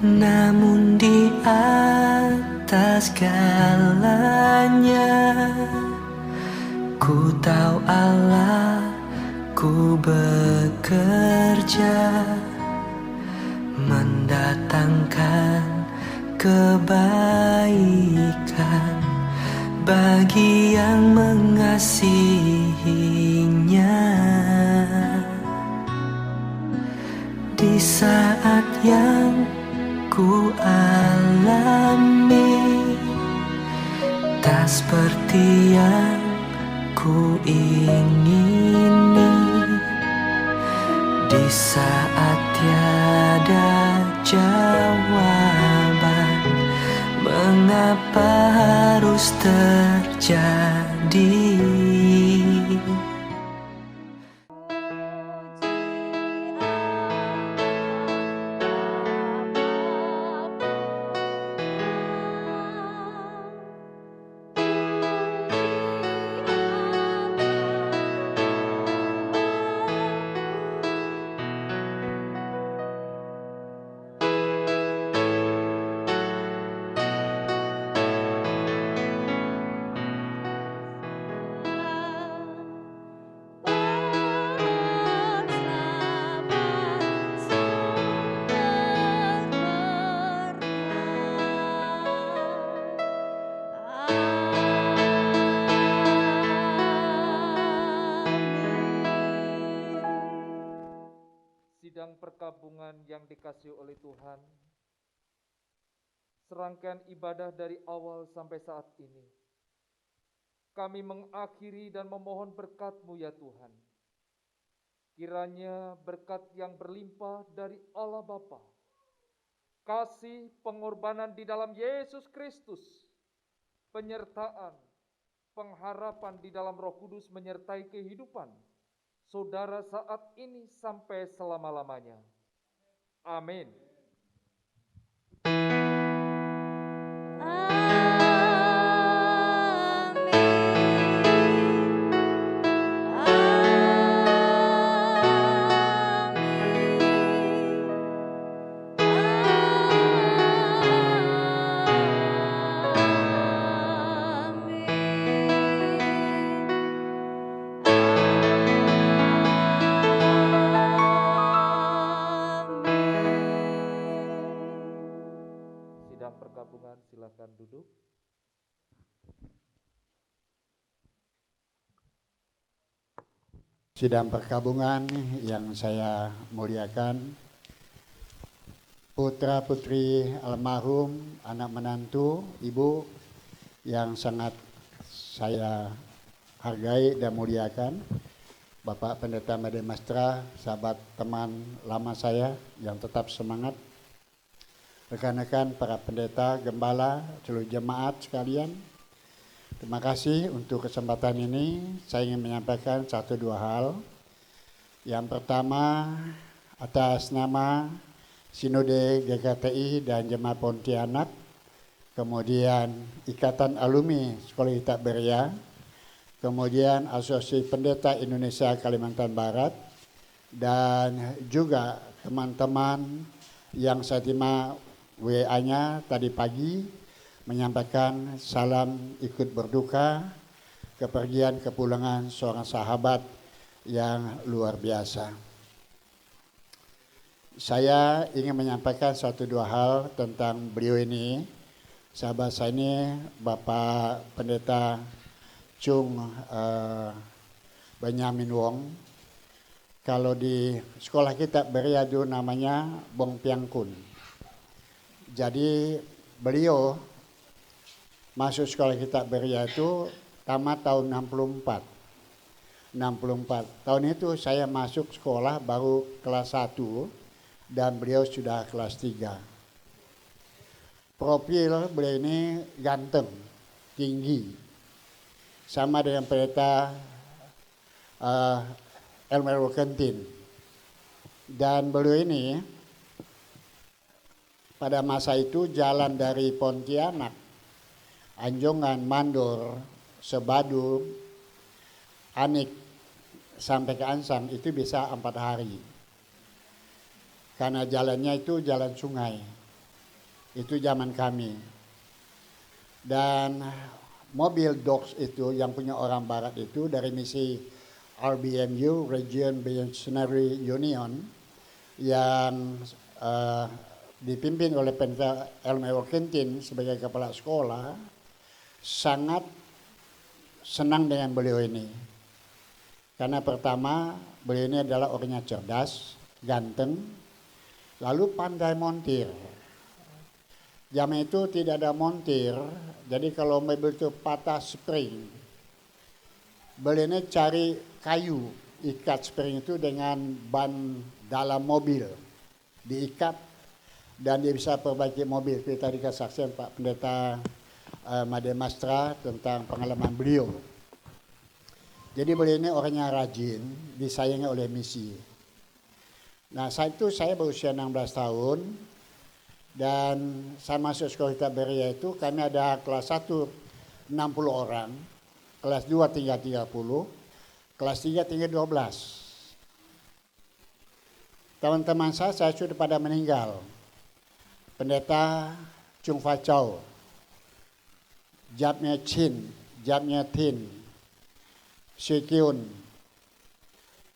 Namun di atas segalanya, ku tahu Allah, ku bekerja mendatangkan kebaikan bagi yang mengasihinya. Di saat yang ku alami tak seperti yang ku ingini, di saat tiada jawaban, mengapa harus terjadi? Sidang perkabungan yang dikasihi oleh Tuhan, serangkaian ibadah dari awal sampai saat ini, kami mengakhiri dan memohon berkat-Mu ya Tuhan. Kiranya berkat yang berlimpah dari Allah Bapa, kasih pengorbanan di dalam Yesus Kristus, penyertaan, pengharapan di dalam Roh Kudus menyertai kehidupan saudara saat ini sampai selama-lamanya. Amin. Sidang perkabungan, silakan duduk. Sidang perkabungan yang saya muliakan, putra-putri almarhum, anak menantu, ibu yang sangat saya hargai dan muliakan, Bapak Pendeta Made Mastra, sahabat teman lama saya yang tetap semangat, rekan-rekan para pendeta, gembala, seluruh jemaat sekalian. Terima kasih untuk kesempatan ini. Saya ingin menyampaikan 1-2 hal. Yang pertama, atas nama Sinode GKTI dan Jemaat Pontianak, kemudian Ikatan Alumni Sekolah Kita Beria, kemudian Asosiasi Pendeta Indonesia Kalimantan Barat, dan juga teman-teman yang saya terima WA-nya tadi pagi menyampaikan salam ikut berduka kepergian kepulangan seorang sahabat yang luar biasa. Saya ingin menyampaikan satu dua hal tentang beliau ini. Sahabat saya ini Bapak Pendeta Chung Benyamin Wong. Kalau di sekolah kita Beria dulu namanya Bong Piang Kun. Jadi beliau masuk sekolah kita Beria itu tamat tahun 64. Tahun itu saya masuk sekolah baru kelas 1 dan beliau sudah kelas 3. Profil beliau ini ganteng, tinggi. Sama dengan pendeta Elmer Kentin. Dan beliau ini pada masa itu jalan dari Pontianak, Anjongan, Mandor, Sebadu, Anik sampai ke Ansam itu bisa 4 hari. Karena jalannya itu jalan sungai. Itu zaman kami. Dan mobil DOX itu yang punya orang barat itu dari misi RBMU, Region Missionary Union, yang dipimpin oleh Pendeta Elmer Kentin sebagai kepala sekolah, sangat senang dengan beliau ini. Karena pertama, beliau ini adalah orangnya cerdas, ganteng, lalu pandai montir. Zaman itu tidak ada montir, jadi kalau mobil itu patah spring, beliau ini cari kayu, ikat spring itu dengan ban dalam mobil, diikat dan dia bisa perbaiki mobil. Kita dikasih saksian Pak Pendeta Made Mastra tentang pengalaman beliau. Jadi beliau ini orangnya rajin, disayangi oleh misi. Nah saat itu saya berusia 16 tahun dan saya masuk sekolah kita Beria itu kami ada kelas 1 60 orang, kelas 2 tinggal 30, kelas 3 tinggal 12. Teman-teman saya sudah pada meninggal. Pendeta Chung Fa Chow, Japnya Chin, Japnya Tin, Shi Kyun,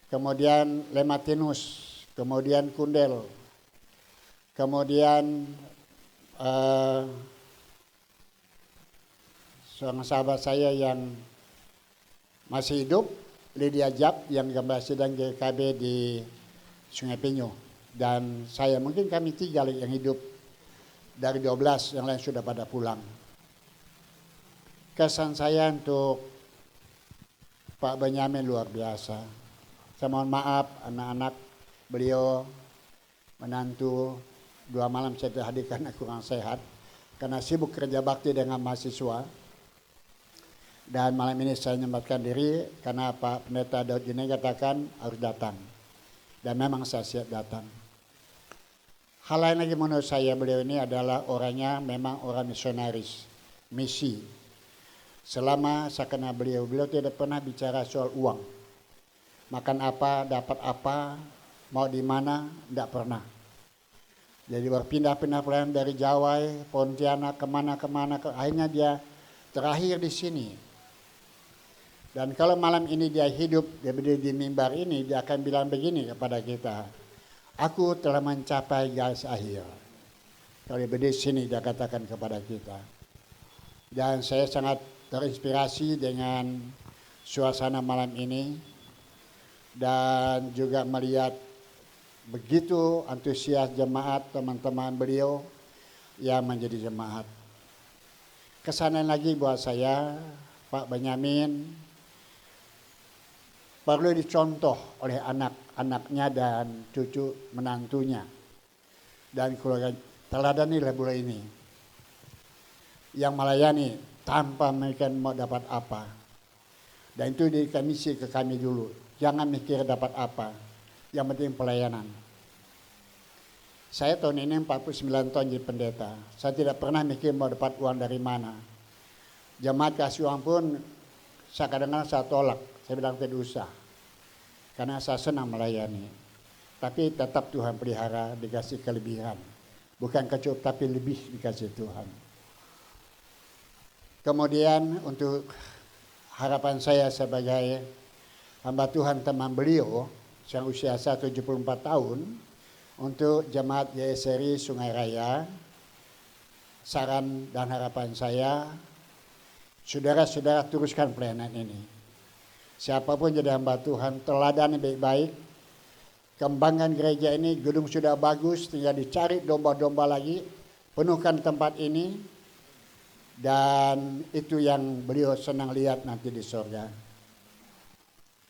kemudian Lematinus, kemudian Kundel, kemudian seorang sahabat saya yang masih hidup, Lydia Jap, yang gambar sedang GKB di Sungai Penyu. Dan saya, mungkin kami 3 yang hidup dari 12, yang lain sudah pada pulang. Kesan saya untuk Pak Benyamin luar biasa. Saya mohon maaf anak-anak beliau, menantu, 2 malam saya tidak hadir karena kurang sehat, karena sibuk kerja bakti dengan mahasiswa. Dan malam ini saya menyempatkan diri karena Pak Pendeta Daud Jene katakan harus datang. Dan memang saya siap datang. Hal lain lagi menurut saya beliau ini adalah orangnya memang orang misionaris, misi. Selama saya kenal beliau tidak pernah bicara soal uang. Makan apa, dapat apa, mau di mana, tidak pernah. Jadi berpindah-pindah pelayan dari Jawa, Pontianak, kemana-kemana, akhirnya dia terakhir di sini. Dan kalau malam ini dia hidup, dia berdiri di mimbar ini, dia akan bilang begini kepada kita, aku telah mencapai garis akhir. Kalau dia berdiri di sini, dia katakan kepada kita. Dan saya sangat terinspirasi dengan suasana malam ini, dan juga melihat begitu antusias jemaat, teman-teman beliau yang menjadi jemaat. Kesanan lagi buat saya, Pak Benyamin perlu dicontoh oleh anak-anaknya dan cucu menantunya. Dan keluarga, teladanilah beliau ini. Yang melayani tanpa mereka mau dapat apa. Dan itu diberikan misi ke kami dulu. Jangan mikir dapat apa. Yang penting pelayanan. Saya tahun ini 49 tahun jadi pendeta. Saya tidak pernah mikir mau dapat uang dari mana. Jemaat kasih uang pun saya kadang-kadang saya tolak. Saya bilang tidak usah. Karena saya senang melayani. Tapi tetap Tuhan pelihara, dikasih kelebihan. Bukan kecukup tapi lebih dikasih Tuhan. Kemudian untuk harapan saya sebagai hamba Tuhan teman beliau yang usia saya 74 tahun untuk jemaat YSRI Sungai Raya, saran dan harapan saya, saudara-saudara teruskan pelayanan ini. Siapapun jadi hamba Tuhan, teladani baik-baik, kembangkan gereja ini, gedung sudah bagus, tinggal dicari domba-domba lagi, penuhkan tempat ini, dan itu yang beliau senang lihat nanti di surga.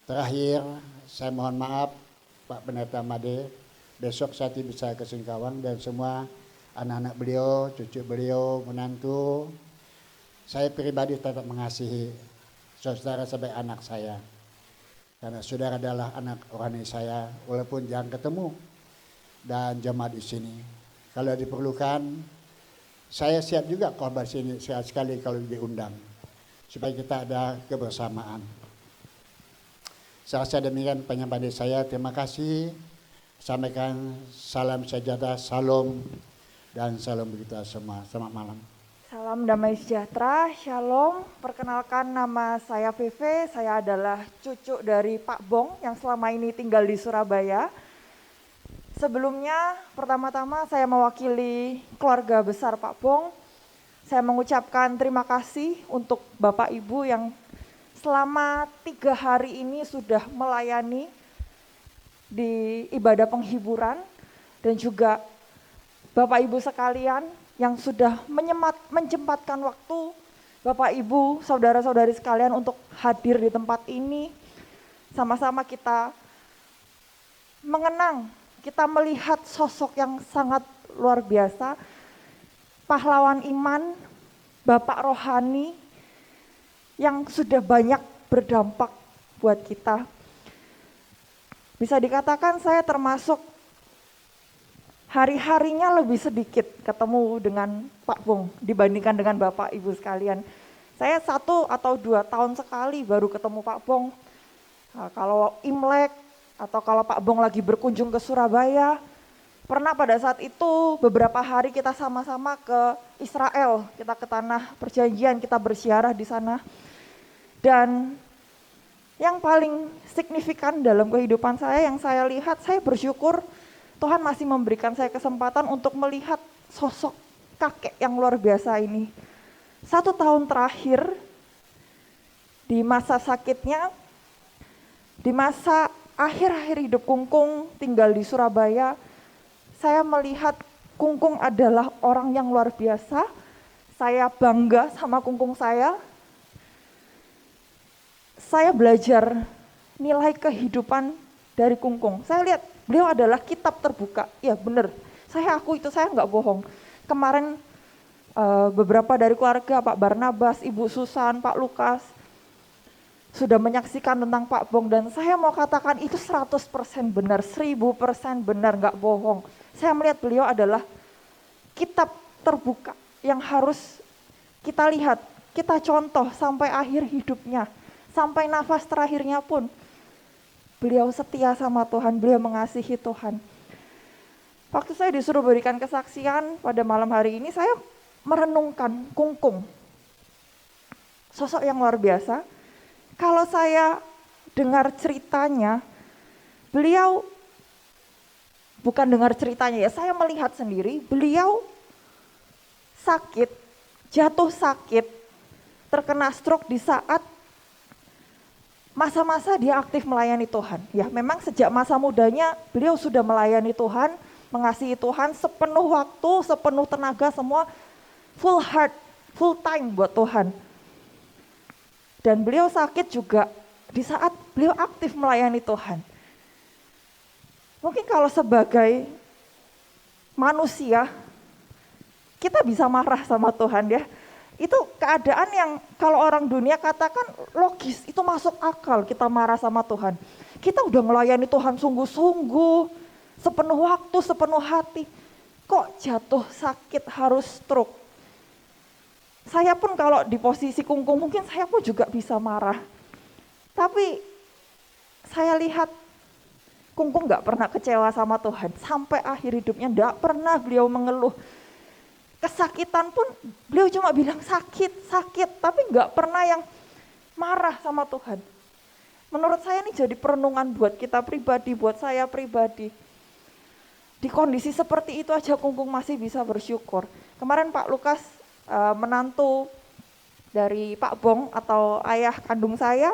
Terakhir, saya mohon maaf Pak Pendeta Made, besok saya tidak bisa ke Singkawang dan semua anak-anak beliau, cucu beliau, menantu. Saya pribadi tetap mengasihi saudara sebagai anak saya. Karena saudara adalah anak rohani saya, walaupun jarang ketemu dan jemaat di sini. Kalau diperlukan, saya siap juga khotbah sini sekali kalau diundang, supaya kita ada kebersamaan. Saya rasa demikian penyampaian saya. Terima kasih. Sampaikan salam sejahtera, salam dan salam bagi kita semua. Selamat malam. Salam damai sejahtera, shalom. Perkenalkan nama saya Veve, saya adalah cucu dari Pak Bong yang selama ini tinggal di Surabaya. Sebelumnya, pertama-tama saya mewakili keluarga besar Pak Bong. Saya mengucapkan terima kasih untuk Bapak Ibu yang selama 3 hari ini sudah melayani di ibadah penghiburan, dan juga Bapak Ibu sekalian yang sudah menyempatkan waktu, Bapak Ibu, saudara-saudari sekalian untuk hadir di tempat ini. Sama-sama kita mengenang, kita melihat sosok yang sangat luar biasa, pahlawan iman, Bapak rohani yang sudah banyak berdampak buat kita. Bisa dikatakan saya termasuk hari-harinya lebih sedikit ketemu dengan Pak Bong dibandingkan dengan Bapak Ibu sekalian. Saya 1 atau 2 tahun sekali baru ketemu Pak Bong. Nah, kalau Imlek atau kalau Pak Bong lagi berkunjung ke Surabaya, pernah pada saat itu beberapa hari kita sama-sama ke Israel, kita ke tanah perjanjian, kita berziarah di sana. Dan yang paling signifikan dalam kehidupan saya, yang saya lihat, saya bersyukur Tuhan masih memberikan saya kesempatan untuk melihat sosok kakek yang luar biasa ini. 1 tahun terakhir, di masa sakitnya, di masa akhir-akhir hidup Kungkung tinggal di Surabaya, saya melihat Kungkung adalah orang yang luar biasa. Saya bangga sama Kungkung saya. Saya belajar nilai kehidupan dari Kungkung. Saya lihat beliau adalah kitab terbuka. Ya benar, saya aku itu, saya nggak bohong. Kemarin beberapa dari keluarga, Pak Barnabas, Ibu Susan, Pak Lukas, sudah menyaksikan tentang Pak Bong. Dan saya mau katakan itu 100% benar, 1000% benar, nggak bohong. Saya melihat beliau adalah kitab terbuka yang harus kita lihat, kita contoh sampai akhir hidupnya. Sampai nafas terakhirnya pun beliau setia sama Tuhan, beliau mengasihi Tuhan. Waktu saya disuruh berikan kesaksian pada malam hari ini, saya merenungkan Kungkung. Sosok yang luar biasa. Kalau saya dengar ceritanya, beliau, bukan dengar ceritanya ya, saya melihat sendiri, beliau sakit, jatuh sakit, terkena stroke di saat masa-masa dia aktif melayani Tuhan. Ya, memang sejak masa mudanya beliau sudah melayani Tuhan, mengasihi Tuhan sepenuh waktu, sepenuh tenaga, semua full heart, full time buat Tuhan. Dan beliau sakit juga di saat beliau aktif melayani Tuhan. Mungkin kalau sebagai manusia, kita bisa marah sama Tuhan ya. Itu keadaan yang kalau orang dunia katakan logis, itu masuk akal kita marah sama Tuhan. Kita udah melayani Tuhan sungguh-sungguh, sepenuh waktu, sepenuh hati. kok jatuh sakit harus stroke. Saya pun kalau di posisi Kungkung mungkin saya pun juga bisa marah. Tapi saya lihat Kungkung gak pernah kecewa sama Tuhan. Sampai akhir hidupnya gak pernah beliau mengeluh. Kesakitan pun beliau cuma bilang sakit, tapi gak pernah yang marah sama Tuhan. Menurut saya ini jadi perenungan buat kita pribadi, buat saya pribadi. Di kondisi seperti itu aja Kungkung masih bisa bersyukur. Kemarin Pak Lukas menantu dari Pak Bong atau ayah kandung saya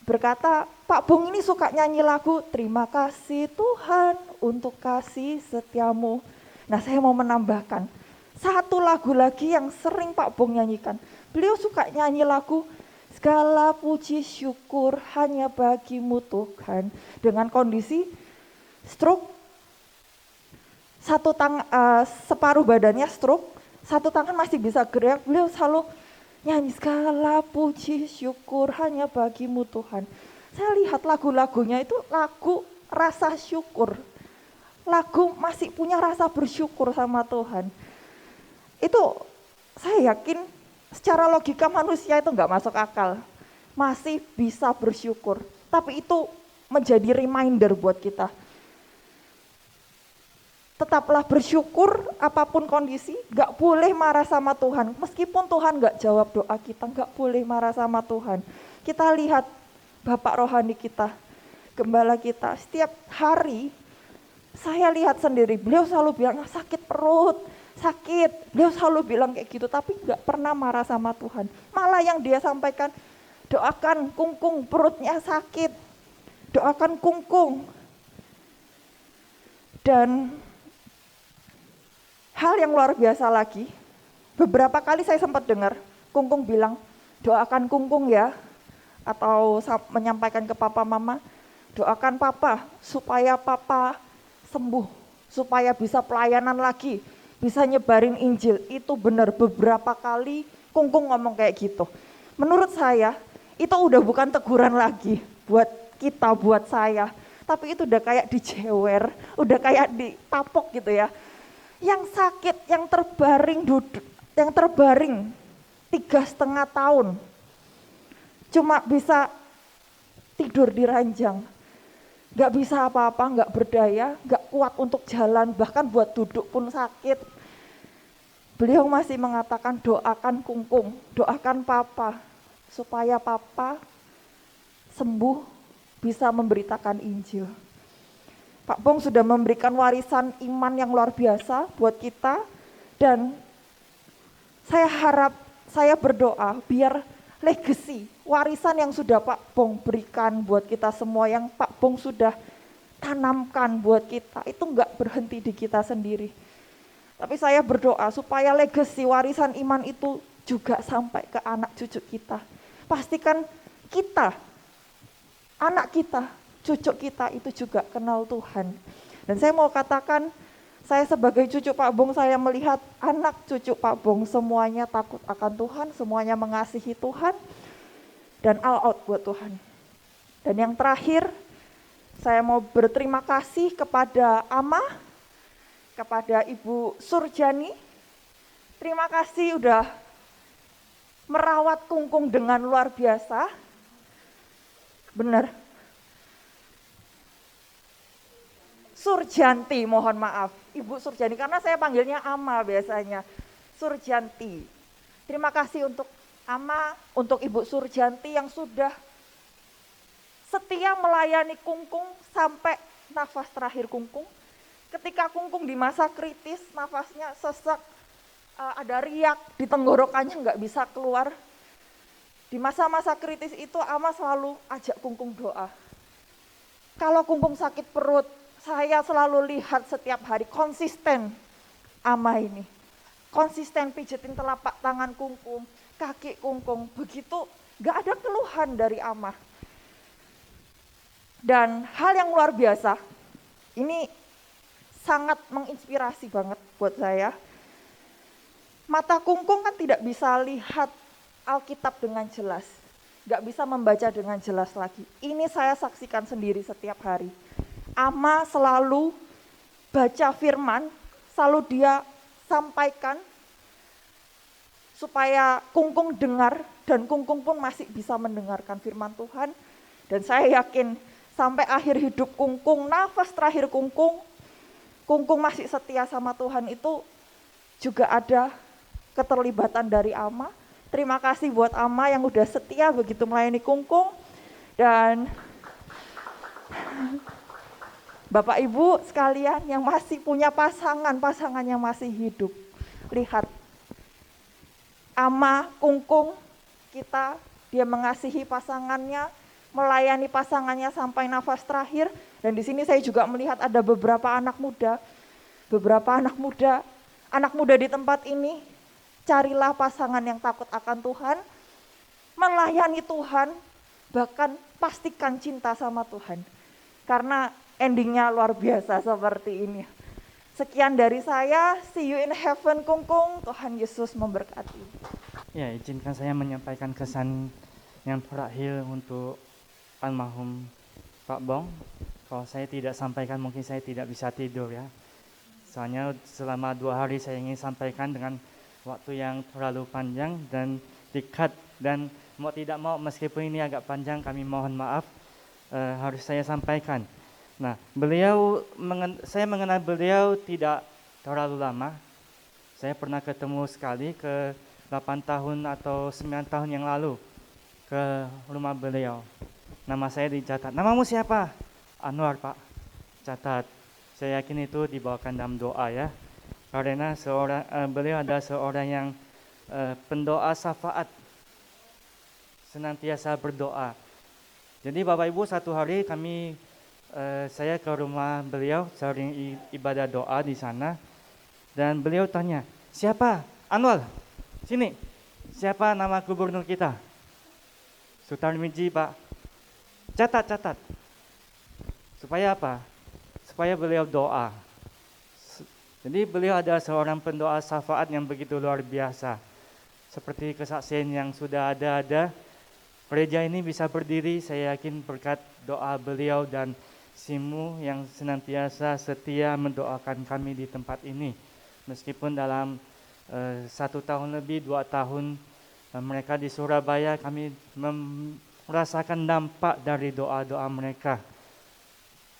berkata, Pak Bong ini suka nyanyi lagu Terima kasih Tuhan untuk kasih setiamu. Nah saya mau menambahkan satu lagu lagi yang sering Pak Bong nyanyikan. Beliau suka nyanyi lagu Segala puji syukur hanya bagimu Tuhan. Dengan kondisi stroke, separuh badannya stroke, satu tangan masih bisa gerak, beliau selalu nyanyi segala puji syukur hanya bagimu Tuhan. Saya lihat lagu-lagunya itu lagu rasa syukur. Lagu masih punya rasa bersyukur sama Tuhan. Itu saya yakin secara logika manusia itu enggak masuk akal. Masih bisa bersyukur. Tapi itu menjadi reminder buat kita. Tetaplah bersyukur apapun kondisi, gak boleh marah sama Tuhan. Meskipun Tuhan gak jawab doa kita, gak boleh marah sama Tuhan. Kita lihat Bapak rohani kita, gembala kita, setiap hari saya lihat sendiri, beliau selalu bilang sakit perut, sakit. Beliau selalu bilang kayak gitu, tapi gak pernah marah sama Tuhan. Malah yang dia sampaikan, doakan Kungkung perutnya sakit, doakan Kungkung. Dan hal yang luar biasa lagi, beberapa kali saya sempat dengar Kungkung bilang, doakan Kungkung ya, atau menyampaikan ke papa mama, doakan papa supaya papa sembuh, supaya bisa pelayanan lagi, bisa nyebarin Injil. Itu benar, beberapa kali Kungkung ngomong kayak gitu. Menurut saya, itu udah bukan teguran lagi buat kita, buat saya, tapi itu udah kayak dijewer, udah kayak ditapok gitu ya. Yang sakit, yang terbaring 3,5 tahun, cuma bisa tidur di ranjang, gak bisa apa-apa, gak berdaya, gak kuat untuk jalan, bahkan buat duduk pun sakit. Beliau masih mengatakan doakan Kungkung, doakan papa, supaya papa sembuh, bisa memberitakan Injil. Pak Bong sudah memberikan warisan iman yang luar biasa buat kita, dan saya berdoa biar legacy, warisan yang sudah Pak Bong berikan buat kita semua, yang Pak Bong sudah tanamkan buat kita, itu enggak berhenti di kita sendiri. Tapi saya berdoa supaya legacy, warisan iman itu juga sampai ke anak cucu kita. Pastikan kita, anak kita, cucu kita itu juga kenal Tuhan. Dan saya mau katakan, saya sebagai cucu Pak Bong, saya melihat anak cucu Pak Bong semuanya takut akan Tuhan, semuanya mengasihi Tuhan, dan all out buat Tuhan. Dan yang terakhir, saya mau berterima kasih kepada Ama, kepada Ibu Surjani. Terima kasih udah merawat Kungkung dengan luar biasa. Benar. Surjanti, mohon maaf, Ibu Surjanti, karena saya panggilnya Ama biasanya, Surjanti. Terima kasih untuk Ama, untuk Ibu Surjanti yang sudah setia melayani Kungkung sampai nafas terakhir Kungkung. Ketika Kungkung di masa kritis, nafasnya sesak, ada riak di tenggorokannya nggak bisa keluar. Di masa-masa kritis itu Ama selalu ajak Kungkung doa. Kalau Kungkung sakit perut, saya selalu lihat setiap hari konsisten Ama ini. Konsisten pijetin telapak tangan Kungkung, kaki Kungkung, begitu gak ada keluhan dari Ama. Dan hal yang luar biasa, ini sangat menginspirasi banget buat saya. Mata Kungkung kan tidak bisa lihat Alkitab dengan jelas, gak bisa membaca dengan jelas lagi. Ini saya saksikan sendiri setiap hari. Ama selalu baca firman, selalu dia sampaikan supaya Kungkung dengar, dan Kungkung pun masih bisa mendengarkan firman Tuhan. Dan saya yakin sampai akhir hidup Kungkung, nafas terakhir Kungkung masih setia sama Tuhan, itu juga ada keterlibatan dari Ama. Terima kasih buat Ama yang udah setia begitu melayani Kungkung. Dan Bapak Ibu sekalian yang masih punya pasangan yang masih hidup, lihat Ama, Kungkung, kita, dia mengasihi pasangannya, melayani pasangannya sampai nafas terakhir. Dan di sini saya juga melihat ada beberapa anak muda di tempat ini. Carilah pasangan yang takut akan Tuhan, melayani Tuhan, bahkan pastikan cinta sama Tuhan. Karena endingnya luar biasa seperti ini. Sekian dari saya, see you in heaven Kungkung, Tuhan Yesus memberkati. Ya, izinkan saya menyampaikan kesan yang terakhir untuk almarhum Pak Bong. Kalau saya tidak sampaikan mungkin saya tidak bisa tidur ya. Soalnya selama 2 hari saya ingin sampaikan dengan waktu yang terlalu panjang dan dikat, dan mau tidak mau meskipun ini agak panjang kami mohon maaf, harus saya sampaikan. Nah, saya mengenal beliau tidak terlalu lama. Saya pernah ketemu sekali ke 8 tahun atau 9 tahun yang lalu ke rumah beliau. Nama saya dicatat. Namamu siapa? Anwar, Pak. Catat. Saya yakin itu dibawakan dalam doa ya. Karena beliau adalah seorang yang pendoa syafaat, senantiasa berdoa. Jadi Bapak Ibu, satu hari saya ke rumah beliau, sering ibadah doa di sana, dan beliau tanya, siapa? Anwar, sini. Siapa nama gubernur kita? Sutarmiji, Pak. Catat. Supaya apa? Supaya beliau doa. Jadi beliau adalah seorang pendoa syafaat yang begitu luar biasa. Seperti kesaksian yang sudah ada, gereja ini bisa berdiri, saya yakin berkat doa beliau dan Simu yang senantiasa setia mendoakan kami di tempat ini. Meskipun dalam 1 tahun lebih, 2 tahun mereka di Surabaya, kami merasakan dampak dari doa-doa mereka.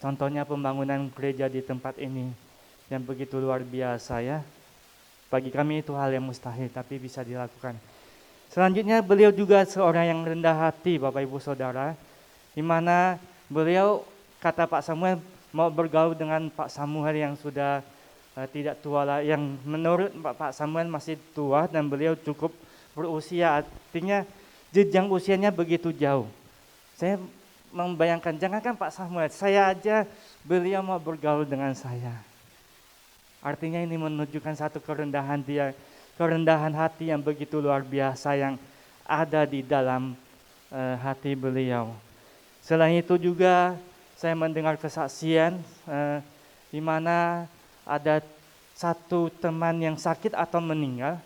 Contohnya pembangunan gereja di tempat ini yang begitu luar biasa ya. Bagi kami itu hal yang mustahil, tapi bisa dilakukan. Selanjutnya beliau juga seorang yang rendah hati, Bapak Ibu Saudara, di mana beliau, kata Pak Samuel, mau bergaul dengan Pak Samuel yang sudah tidak tua lah, yang menurut Pak Samuel masih tua dan beliau cukup berusia, artinya jenjang usianya begitu jauh. Saya membayangkan, jangankan Pak Samuel, saya aja beliau mau bergaul dengan saya. Artinya ini menunjukkan satu kerendahan hati yang begitu luar biasa yang ada di dalam hati beliau. Selain itu juga saya mendengar kesaksian di mana ada satu teman yang sakit atau meninggal.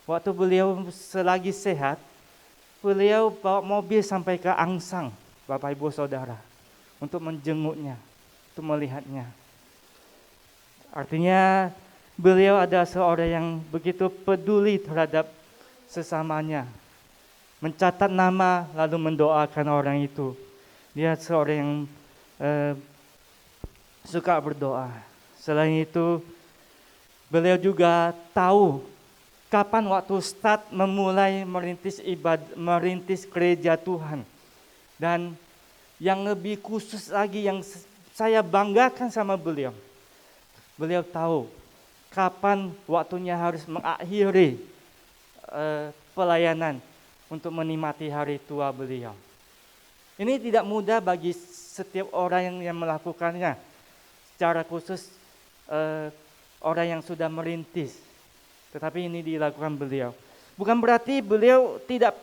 Waktu beliau selagi sehat, beliau bawa mobil sampai ke Angsang, Bapak Ibu Saudara, untuk menjenguknya, untuk melihatnya. Artinya beliau adalah seorang yang begitu peduli terhadap sesamanya, mencatat nama lalu mendoakan orang itu. Dia seorang yang suka berdoa. Selain itu, beliau juga tahu kapan waktu start memulai merintis gereja Tuhan. Dan yang lebih khusus lagi yang saya banggakan sama beliau, beliau tahu kapan waktunya harus mengakhiri pelayanan untuk menikmati hari tua beliau. Ini tidak mudah bagi setiap orang yang melakukannya. Secara khusus orang yang sudah merintis. Tetapi ini dilakukan beliau. Bukan berarti beliau tidak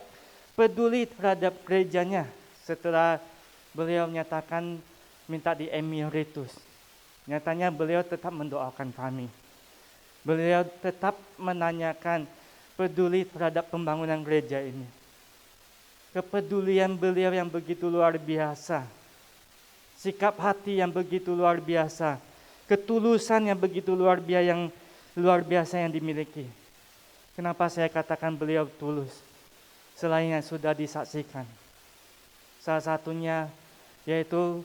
peduli terhadap gerejanya setelah beliau menyatakan minta di emeritus. Nyatanya beliau tetap mendoakan kami. Beliau tetap menanyakan, peduli terhadap pembangunan gereja ini. Kepedulian beliau yang begitu luar biasa. Sikap hati yang begitu luar biasa. ketulusan yang begitu luar biasa yang dimiliki. Kenapa saya katakan beliau tulus? Selain yang sudah disaksikan. Salah satunya yaitu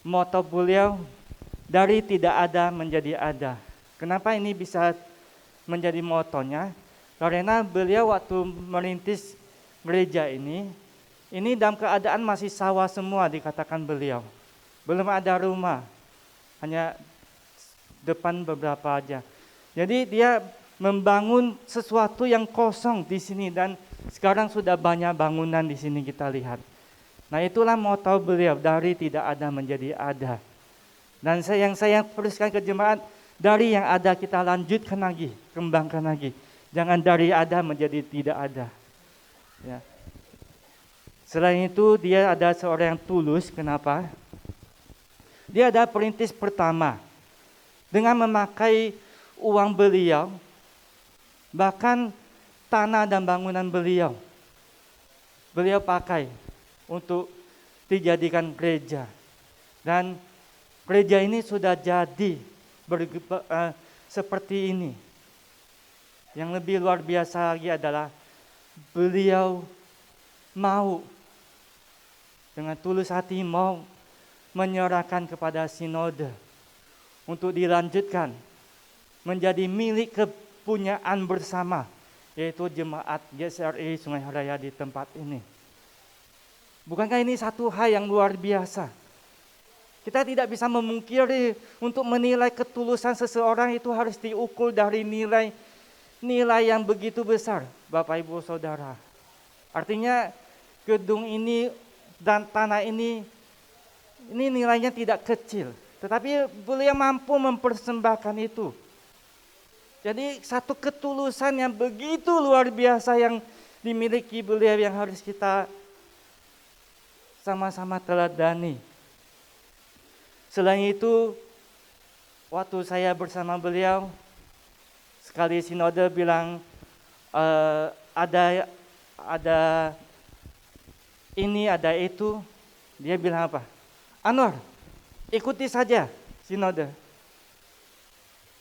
moto beliau, dari tidak ada menjadi ada. Kenapa ini bisa menjadi motonya? Karena beliau waktu merintis gereja ini dalam keadaan masih sawah semua dikatakan beliau. Belum ada rumah, hanya depan beberapa aja. Jadi dia membangun sesuatu yang kosong di sini dan sekarang sudah banyak bangunan di sini kita lihat. Nah itulah moto beliau, dari tidak ada menjadi ada. Dan yang saya teruskan ke jemaat, dari yang ada kita lanjutkan lagi, kembangkan lagi. Jangan dari ada menjadi tidak ada. Ya. Selain itu dia ada seorang yang tulus, kenapa? Dia ada perintis pertama. Dengan memakai uang beliau, bahkan tanah dan bangunan beliau pakai untuk dijadikan gereja. Dan gereja ini sudah jadi seperti ini. Yang lebih luar biasa lagi adalah beliau mau dengan tulus hati mau menyerahkan kepada sinode untuk dilanjutkan menjadi milik kepunyaan bersama, yaitu jemaat GSRI Sungai Haraya di tempat ini. Bukankah ini satu hal yang luar biasa? Kita tidak bisa memungkiri untuk menilai ketulusan seseorang itu harus diukur dari nilai yang begitu besar, Bapak Ibu Saudara. Artinya gedung ini dan tanah ini nilainya tidak kecil, tetapi beliau mampu mempersembahkan itu. Jadi satu ketulusan yang begitu luar biasa yang dimiliki beliau yang harus kita sama-sama teladani. Selain itu, waktu saya bersama beliau, sekali sinode bilang ada ini, ada itu, dia bilang apa? Anwar, ikuti saja sinode.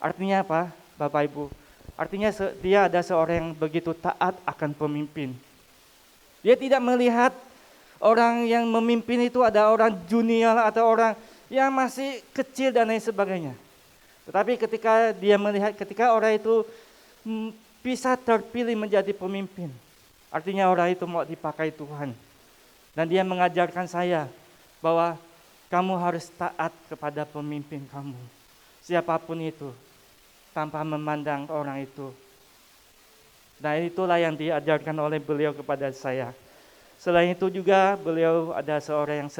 Artinya apa, Bapak Ibu? Artinya dia ada seorang yang begitu taat akan pemimpin. Dia tidak melihat orang yang memimpin itu ada orang junior atau orang yang masih kecil dan lain sebagainya. Tetapi ketika dia melihat, ketika orang itu bisa terpilih menjadi pemimpin, artinya orang itu mau dipakai Tuhan. Dan dia mengajarkan saya bahwa kamu harus taat kepada pemimpin kamu, siapapun itu, tanpa memandang orang itu. Dan itulah yang diajarkan oleh beliau kepada saya. Selain itu juga beliau ada seorang yang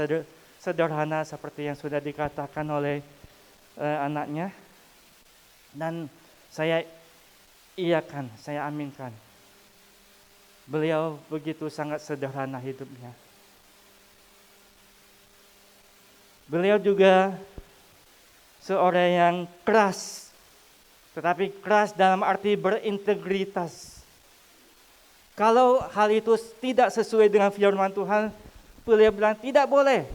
sederhana seperti yang sudah dikatakan oleh anaknya. Dan saya iakan, saya aminkan. Beliau begitu sangat sederhana hidupnya. Beliau juga seorang yang keras, tetapi keras dalam arti berintegritas. Kalau hal itu tidak sesuai dengan firman Tuhan, beliau bilang tidak boleh.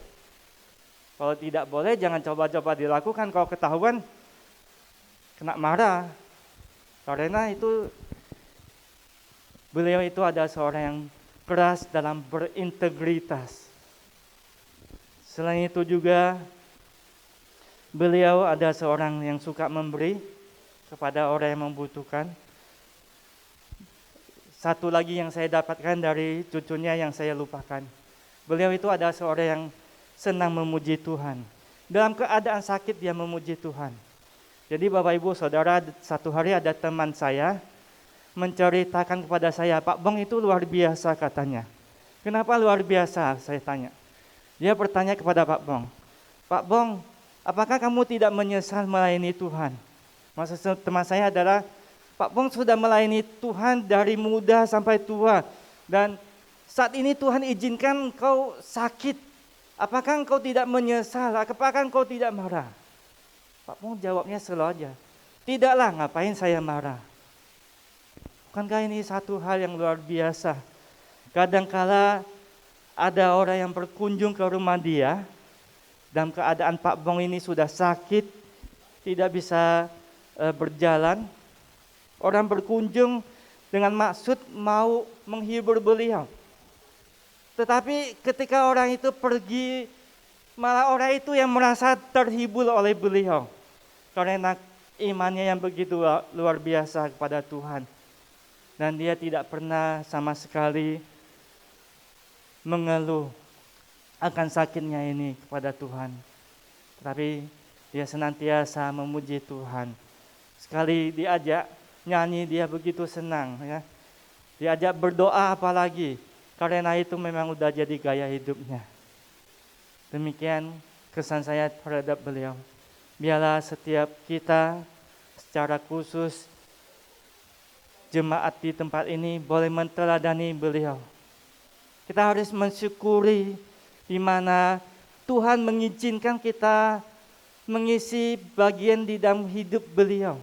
Kalau tidak boleh jangan coba-coba dilakukan, kalau ketahuan kena marah. Karena itu beliau itu ada seorang yang keras dalam berintegritas. Selain itu juga beliau ada seorang yang suka memberi kepada orang yang membutuhkan. Satu lagi yang saya dapatkan dari cucunya yang saya lupakan. Beliau itu ada seorang yang senang memuji Tuhan. Dalam keadaan sakit dia memuji Tuhan. Jadi Bapak Ibu Saudara, satu hari ada teman saya menceritakan kepada saya, Pak Bong itu luar biasa katanya. Kenapa luar biasa? Saya tanya. Dia bertanya kepada Pak Bong, apakah kamu tidak menyesal melayani Tuhan? Maksud teman saya adalah, Pak Bong sudah melayani Tuhan dari muda sampai tua. Dan saat ini Tuhan izinkan kau sakit. Apakah engkau tidak menyesal? Apakah engkau tidak marah? Pak Bong jawabnya selalu aja, tidaklah, ngapain saya marah? Bukankah ini satu hal yang luar biasa? Kadangkala ada orang yang berkunjung ke rumah dia, dalam keadaan Pak Bong ini sudah sakit, tidak bisa berjalan. Orang berkunjung dengan maksud mau menghibur beliau. Tetapi ketika orang itu pergi, malah orang itu yang merasa terhibur oleh beliau. Karena imannya yang begitu luar biasa kepada Tuhan. Dan dia tidak pernah sama sekali mengeluh akan sakitnya ini kepada Tuhan. Tapi dia senantiasa memuji Tuhan. Sekali diajak nyanyi dia begitu senang, ya. Diajak berdoa apalagi, karena itu memang udah jadi gaya hidupnya. Demikian kesan saya terhadap beliau. Biarlah setiap kita secara khusus jemaat di tempat ini boleh menteladani beliau. Kita harus mensyukuri di mana Tuhan mengizinkan kita mengisi bagian di dalam hidup beliau.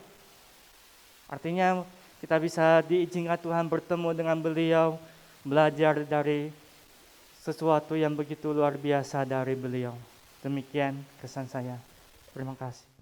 Artinya kita bisa diizinkan Tuhan bertemu dengan beliau, belajar dari sesuatu yang begitu luar biasa dari beliau. Demikian kesan saya. Terima kasih.